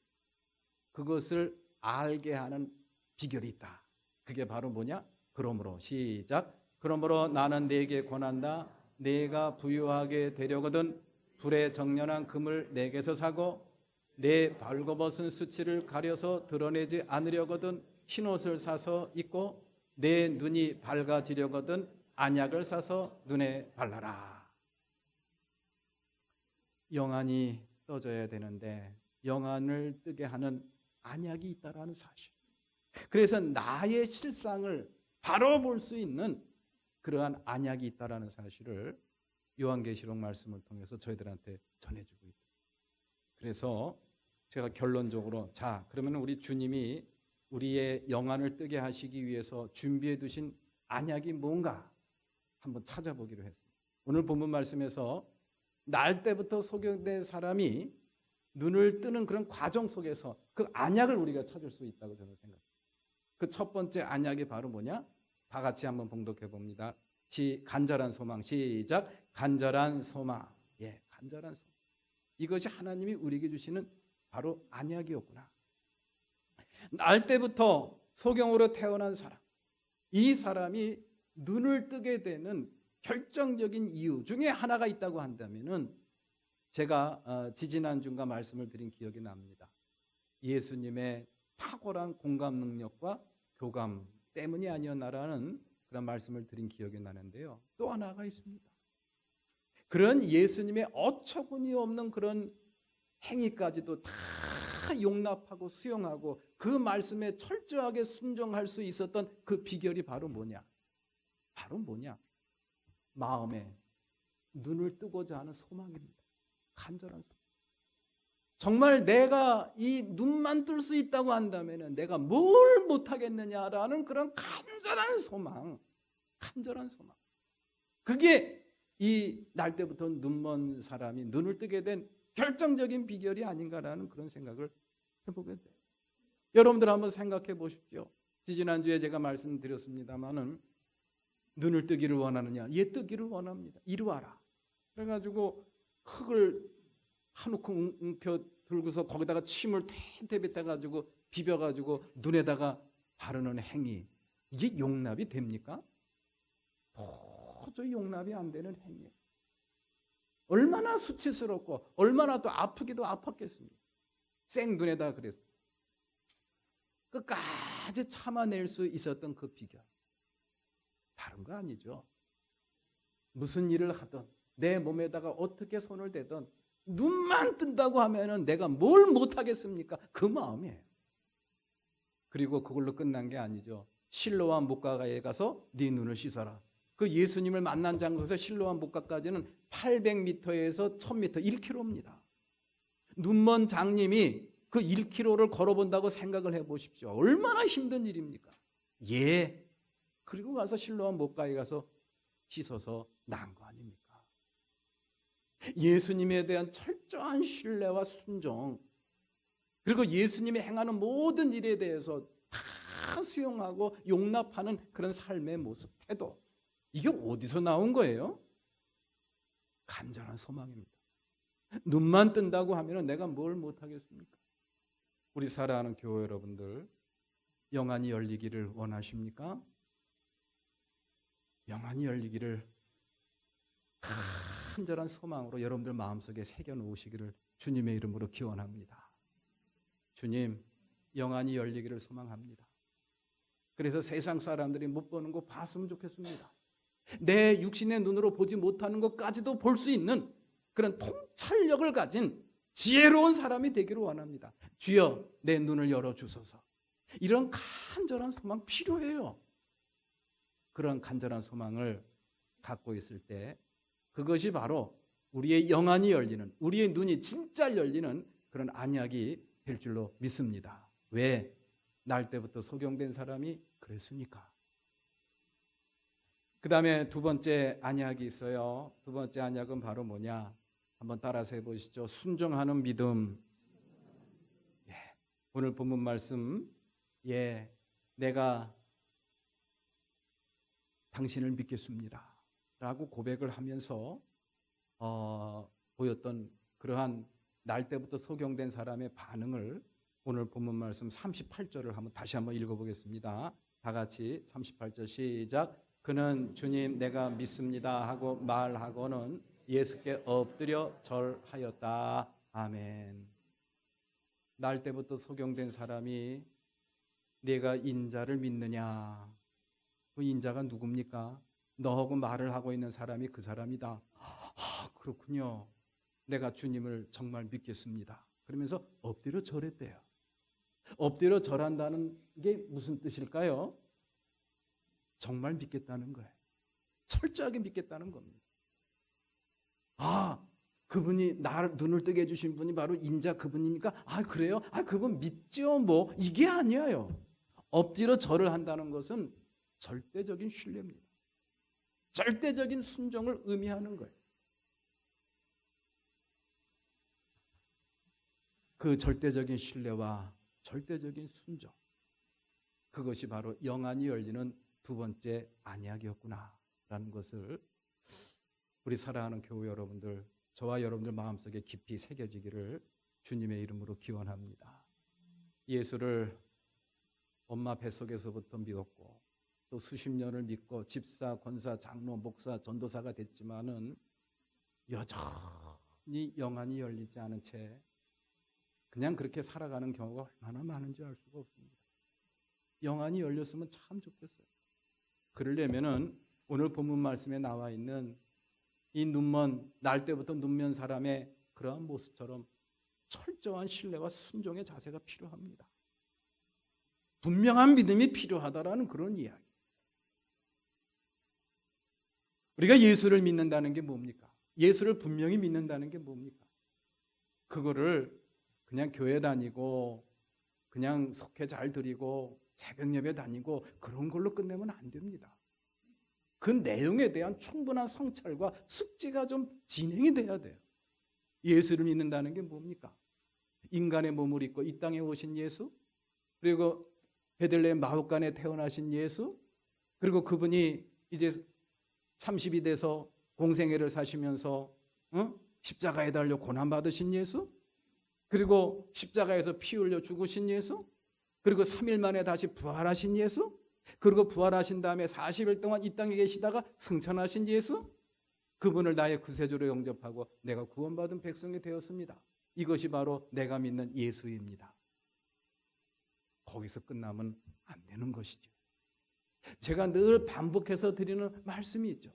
그것을 알게 하는 비결이 있다. 그게 바로 뭐냐? 그러므로 시작. 그러므로 나는 네게 권한다. 네가 부유하게 되려거든 불에 정련한 금을 내게서 사고 내 벌거벗은 수치를 가려서 드러내지 않으려거든 흰옷을 사서 입고 내 눈이 밝아지려거든 안약을 사서 눈에 발라라. 영안이 떠져야 되는데 영안을 뜨게 하는 안약이 있다라는 사실. 그래서 나의 실상을 바로 볼 수 있는 그러한 안약이 있다라는 사실을 요한계시록 말씀을 통해서 저희들한테 전해주고 있다. 그래서 제가 결론적으로 자, 그러면 우리 주님이 우리의 영안을 뜨게 하시기 위해서 준비해 두신 안약이 뭔가 한번 찾아보기로 했습니다. 오늘 본문 말씀에서 날 때부터 소경된 사람이 눈을 뜨는 그런 과정 속에서 그 안약을 우리가 찾을 수 있다고 저는 생각합니다. 그 첫 번째 안약이 바로 뭐냐? 다 같이 한번 봉독해 봅니다. 간절한 소망. 시작. 간절한 소망. 예, 간절한 소망. 이것이 하나님이 우리에게 주시는 바로 안약이었구나. 날 때부터 소경으로 태어난 사람, 이 사람이 눈을 뜨게 되는 결정적인 이유 중에 하나가 있다고 한다면은 제가 지지난주인가 말씀을 드린 기억이 납니다. 예수님의 탁월한 공감 능력과 교감 때문이 아니었나라는 그런 말씀을 드린 기억이 나는데요. 또 하나가 있습니다. 그런 예수님의 어처구니 없는 그런 행위까지도 다 용납하고 수용하고 그 말씀에 철저하게 순종할 수 있었던 그 비결이 바로 뭐냐? 바로 뭐냐? 마음에 눈을 뜨고자 하는 소망입니다. 간절한 소망. 정말 내가 이 눈만 뜰 수 있다고 한다면 내가 뭘 못하겠느냐라는 그런 간절한 소망. 간절한 소망. 그게 이 날 때부터 눈먼 사람이 눈을 뜨게 된 결정적인 비결이 아닌가라는 그런 생각을 해보게 돼요. 여러분들 한번 생각해 보십시오. 지난주에 제가 말씀드렸습니다마는 눈을 뜨기를 원하느냐? 얘 뜨기를 원합니다. 이리 와라. 그래가지고 흙을 한 움큼 움켜 들고서 거기다가 침을 탱탱 뱉어가지고 비벼가지고 눈에다가 바르는 행위. 이게 용납이 됩니까? 도저히 용납이 안 되는 행위예요. 얼마나 수치스럽고 얼마나 또 아프기도 아팠겠습니까? 생눈에다 그랬어요. 끝까지 참아낼 수 있었던 그 비결. 다른 거 아니죠. 무슨 일을 하든 내 몸에다가 어떻게 손을 대든 눈만 뜬다고 하면은 내가 뭘 못하겠습니까? 그 마음이에요. 그리고 그걸로 끝난 게 아니죠. 실로암 목가에 가서 네 눈을 씻어라. 그 예수님을 만난 장소에서 실로암 목가까지는 800m에서 1000m, 1km입니다. 눈먼 장님이 그 1km를 걸어본다고 생각을 해보십시오. 얼마나 힘든 일입니까? 예. 그리고 가서 실로암 목가에 가서 씻어서 나은 거 아닙니까? 예수님에 대한 철저한 신뢰와 순종, 그리고 예수님이 행하는 모든 일에 대해서 다 수용하고 용납하는 그런 삶의 모습, 태도. 이게 어디서 나온 거예요? 간절한 소망입니다. 눈만 뜬다고 하면 내가 뭘 못하겠습니까? 우리 사랑하는 교회 여러분들, 영안이 열리기를 원하십니까? 영안이 열리기를 간절한 소망으로 여러분들 마음속에 새겨놓으시기를 주님의 이름으로 기원합니다. 주님, 영안이 열리기를 소망합니다. 그래서 세상 사람들이 못 보는 거 봤으면 좋겠습니다. 내 육신의 눈으로 보지 못하는 것까지도 볼 수 있는 그런 통찰력을 가진 지혜로운 사람이 되기를 원합니다. 주여, 내 눈을 열어주소서. 이런 간절한 소망 필요해요. 그런 간절한 소망을 갖고 있을 때 그것이 바로 우리의 영안이 열리는, 우리의 눈이 진짜 열리는 그런 안약이 될 줄로 믿습니다. 왜? 날 때부터 소경된 사람이 그랬으니까. 그 다음에 두 번째 안약이 있어요. 두 번째 안약은 바로 뭐냐? 한번 따라서 해보시죠. 순종하는 믿음. 예. 오늘 본문 말씀, 내가 당신을 믿겠습니다 라고 고백을 하면서 보였던 그러한 날 때부터 소경된 사람의 반응을 오늘 본문 말씀 38절을 다시 한번 읽어보겠습니다. 다 같이 38절 시작. 그는 주님 내가 믿습니다 하고 말하고는 예수께 엎드려 절하였다. 아멘. 날 때부터 소경된 사람이 내가 인자를 믿느냐? 그 인자가 누굽니까? 너하고 말을 하고 있는 사람이 그 사람이다. 그렇군요. 내가 주님을 정말 믿겠습니다. 그러면서 엎드려 절했대요. 엎드려 절한다는 게 무슨 뜻일까요? 정말 믿겠다는 거예요. 철저하게 믿겠다는 겁니다. 그분이 나를 눈을 뜨게 해주신 분이 바로 인자 그분입니까? 그래요? 그분 믿죠 뭐. 이게 아니에요. 엎드려 절을 한다는 것은 절대적인 신뢰입니다. 절대적인 순종을 의미하는 거예요. 그 절대적인 신뢰와 절대적인 순종, 그것이 바로 영안이 열리는 두 번째 안약이었구나라는 것을 우리 사랑하는 교회 여러분들, 저와 여러분들 마음속에 깊이 새겨지기를 주님의 이름으로 기원합니다. 예수를 엄마 뱃속에서부터 믿었고 또 수십 년을 믿고 집사, 권사, 장로, 목사, 전도사가 됐지만은 여전히 영안이 열리지 않은 채 그냥 그렇게 살아가는 경우가 얼마나 많은지 알 수가 없습니다. 영안이 열렸으면 참 좋겠어요. 그러려면은 오늘 본문 말씀에 나와 있는 이 눈먼, 날 때부터 눈먼 사람의 그러한 모습처럼 철저한 신뢰와 순종의 자세가 필요합니다. 분명한 믿음이 필요하다라는 그런 이야기. 우리가 예수를 믿는다는 게 뭡니까? 예수를 분명히 믿는다는 게 뭡니까? 그거를 그냥 교회 다니고 그냥 속회 잘 드리고 새벽 예배 다니고 그런 걸로 끝내면 안 됩니다. 그 내용에 대한 충분한 성찰과 숙지가 좀 진행이 돼야 돼요. 예수를 믿는다는 게 뭡니까? 인간의 몸을 입고 이 땅에 오신 예수, 그리고 베들레헴 마옥간에 태어나신 예수, 그리고 그분이 이제 30이 돼서 공생애를 사시면서 십자가에 달려 고난받으신 예수, 그리고 십자가에서 피 흘려 죽으신 예수, 그리고 3일 만에 다시 부활하신 예수, 그리고 부활하신 다음에 40일 동안 이 땅에 계시다가 승천하신 예수, 그분을 나의 구세주로 영접하고 내가 구원받은 백성이 되었습니다. 이것이 바로 내가 믿는 예수입니다. 거기서 끝나면 안 되는 것이죠. 제가 늘 반복해서 드리는 말씀이 있죠.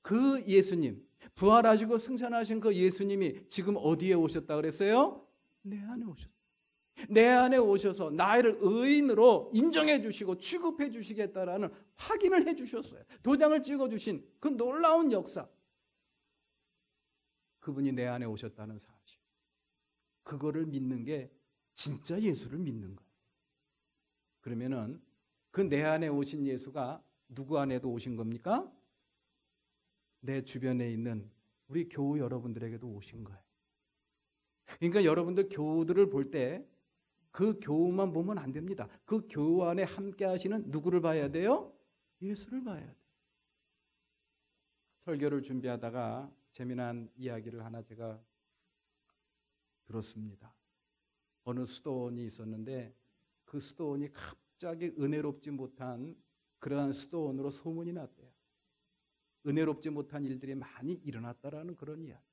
그 예수님, 부활하시고 승천하신 그 예수님이 지금 어디에 오셨다 그랬어요? 내 안에 오셨어요. 내 안에 오셔서 나를 의인으로 인정해 주시고 취급해 주시겠다라는 확인을 해 주셨어요. 도장을 찍어 주신 그 놀라운 역사. 그분이 내 안에 오셨다는 사실. 그거를 믿는 게 진짜 예수를 믿는 거예요. 그러면은 그 내 안에 오신 예수가 누구 안에도 오신 겁니까? 내 주변에 있는 우리 교우 여러분들에게도 오신 거예요. 그러니까 여러분들 교우들을 볼 때 그 교우만 보면 안 됩니다. 그 교우 안에 함께 하시는 누구를 봐야 돼요? 예수를 봐야 돼요. 설교를 준비하다가 재미난 이야기를 하나 제가 들었습니다. 어느 수도원이 있었는데 그 수도원이 갑자기 은혜롭지 못한 그러한 수도원으로 소문이 났대요. 은혜롭지 못한 일들이 많이 일어났다라는 그런 이야기.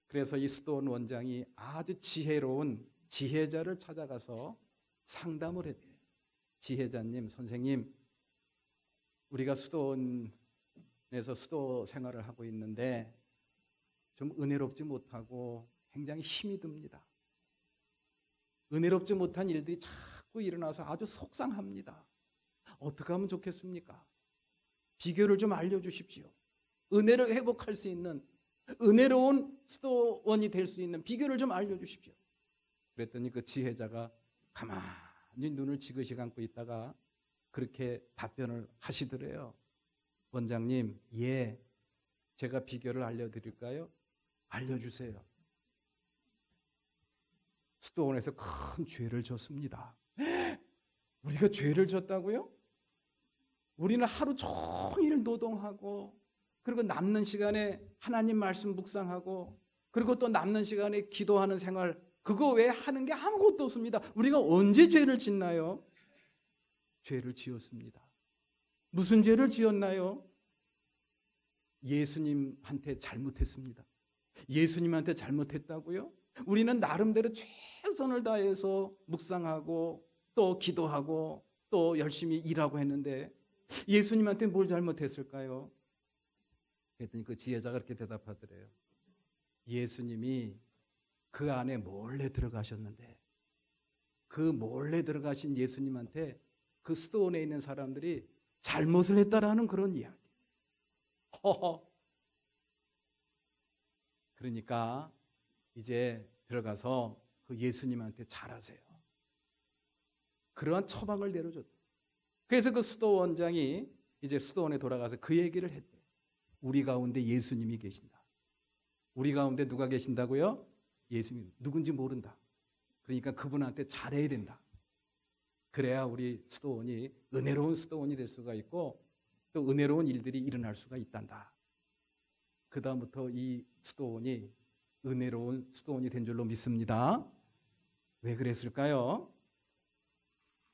그래서 이 수도원 원장이 아주 지혜로운 지혜자를 찾아가서 상담을 했대요. 지혜자님, 선생님, 우리가 수도원에서 수도 생활을 하고 있는데 좀 은혜롭지 못하고 굉장히 힘이 듭니다. 은혜롭지 못한 일들이 자꾸 일어나서 아주 속상합니다. 어떻게 하면 좋겠습니까? 비결을 좀 알려주십시오. 은혜를 회복할 수 있는, 은혜로운 수도원이 될 수 있는 비결을 좀 알려주십시오. 그랬더니 그 지혜자가 가만히 눈을 지그시 감고 있다가 그렇게 답변을 하시더래요. 원장님, 예, 제가 비결을 알려드릴까요? 알려주세요. 수도원에서 큰 죄를 졌습니다. 우리가 죄를 졌다고요? 우리는 하루 종일 노동하고 그리고 남는 시간에 하나님 말씀 묵상하고 그리고 또 남는 시간에 기도하는 생활, 그거 외에 하는 게 아무것도 없습니다. 우리가 언제 죄를 짓나요? 죄를 지었습니다. 무슨 죄를 지었나요? 예수님한테 잘못했습니다. 예수님한테 잘못했다고요? 우리는 나름대로 최선을 다해서 묵상하고 또 기도하고 또 열심히 일하고 했는데 예수님한테 뭘 잘못했을까요? 그랬더니 그 지혜자가 그렇게 대답하더래요. 예수님이 그 안에 몰래 들어가셨는데 그 몰래 들어가신 예수님한테 그 수도원에 있는 사람들이 잘못을 했다라는 그런 이야기. 허허. 그러니까 이제 들어가서 그 예수님한테 잘하세요. 그러한 처방을 내려줬대. 그래서 그 수도원장이 이제 수도원에 돌아가서 그 얘기를 했대. 우리 가운데 예수님이 계신다. 우리 가운데 누가 계신다고요? 예수님. 누군지 모른다. 그러니까 그분한테 잘해야 된다. 그래야 우리 수도원이 은혜로운 수도원이 될 수가 있고 또 은혜로운 일들이 일어날 수가 있단다. 그 다음부터 이 수도원이 은혜로운 수도원이 된 줄로 믿습니다. 왜 그랬을까요?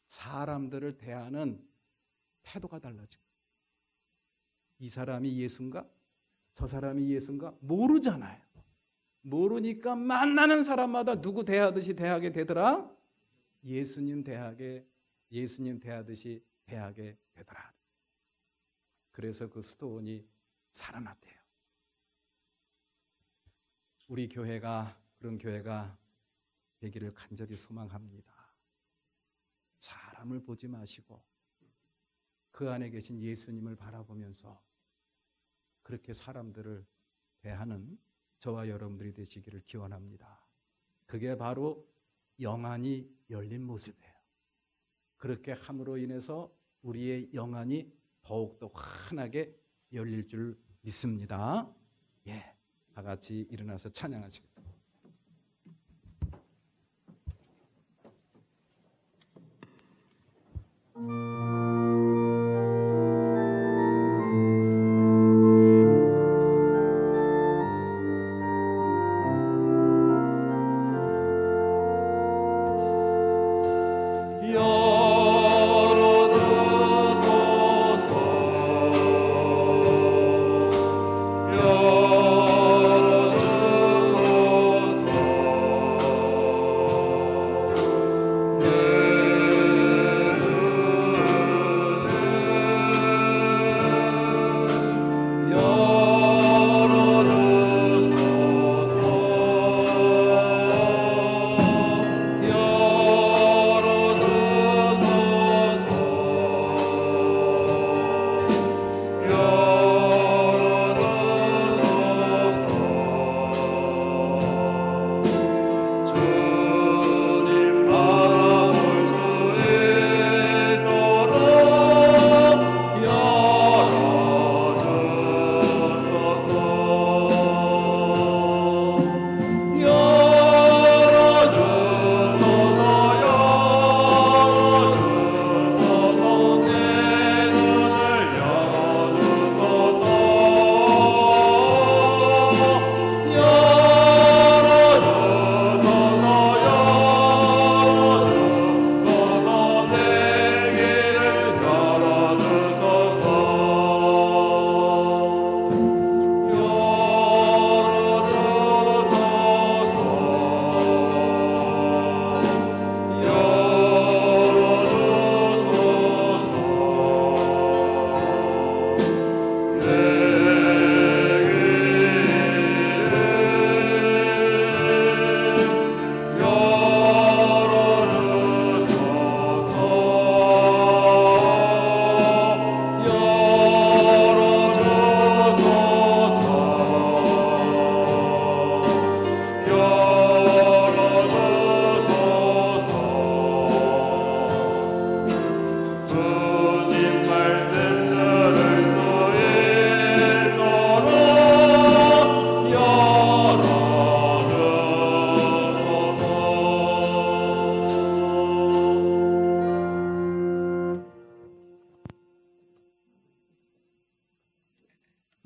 사람들을 대하는 태도가 달라지고 이 사람이 예수인가? 저 사람이 예수인가? 모르잖아요. 모르니까 만나는 사람마다 누구 대하듯이 대하게 되더라? 예수님 대하듯이 대하게 되더라. 그래서 그 수도원이 살아났대요. 우리 교회가 그런 교회가 되기를 간절히 소망합니다. 사람을 보지 마시고 그 안에 계신 예수님을 바라보면서 그렇게 사람들을 대하는 저와 여러분들이 되시기를 기원합니다. 그게 바로 영안이 열린 모습이에요. 그렇게 함으로 인해서 우리의 영안이 더욱더 환하게 열릴 줄 믿습니다. 예, 다 같이 일어나서 찬양하시겠습니다.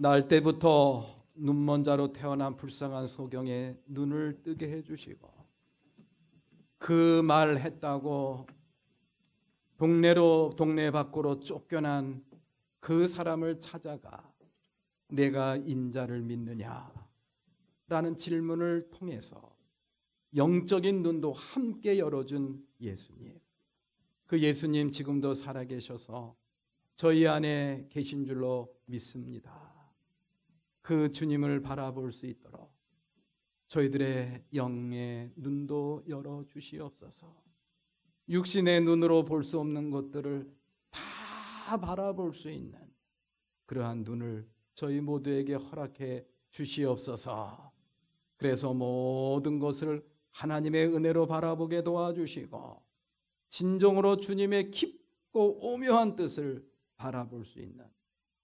날 때부터 눈먼 자로 태어난 불쌍한 소경의 눈을 뜨게 해주시고 그 말 했다고 동네 밖으로 쫓겨난 그 사람을 찾아가 내가 인자를 믿느냐? 라는 질문을 통해서 영적인 눈도 함께 열어준 예수님. 그 예수님 지금도 살아계셔서 저희 안에 계신 줄로 믿습니다. 그 주님을 바라볼 수 있도록 저희들의 영의 눈도 열어주시옵소서. 육신의 눈으로 볼 수 없는 것들을 다 바라볼 수 있는 그러한 눈을 저희 모두에게 허락해 주시옵소서. 그래서 모든 것을 하나님의 은혜로 바라보게 도와주시고 진정으로 주님의 깊고 오묘한 뜻을 바라볼 수 있는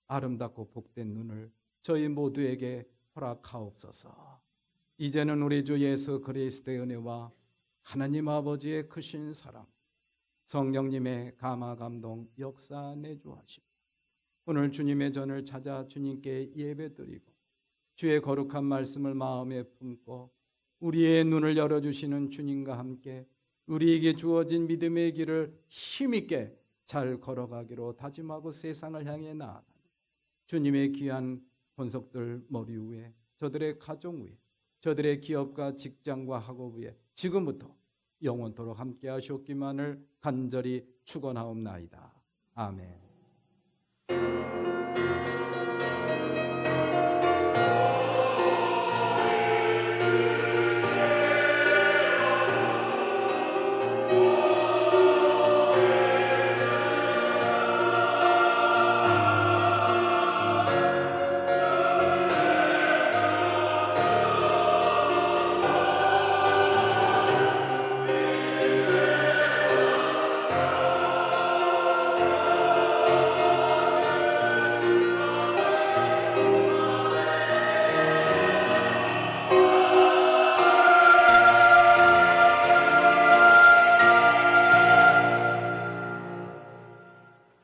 아름답고 복된 눈을 저희 모두에게 허락하옵소서. 이제는 우리 주 예수 그리스도의 은혜와 하나님 아버지의 크신 사랑, 성령님의 감화 감동 역사 내주하시고 오늘 주님의 전을 찾아 주님께 예배드리고 주의 거룩한 말씀을 마음에 품고 우리의 눈을 열어주시는 주님과 함께 우리에게 주어진 믿음의 길을 힘있게 잘 걸어가기로 다짐하고 세상을 향해 나아가는 주님의 귀한 본석들 머리 위에 저들의 가정 위에 저들의 기업과 직장과 학업 위에 지금부터 영원토록 함께 하시옵기만을 간절히 축원하옵나이다. 아멘.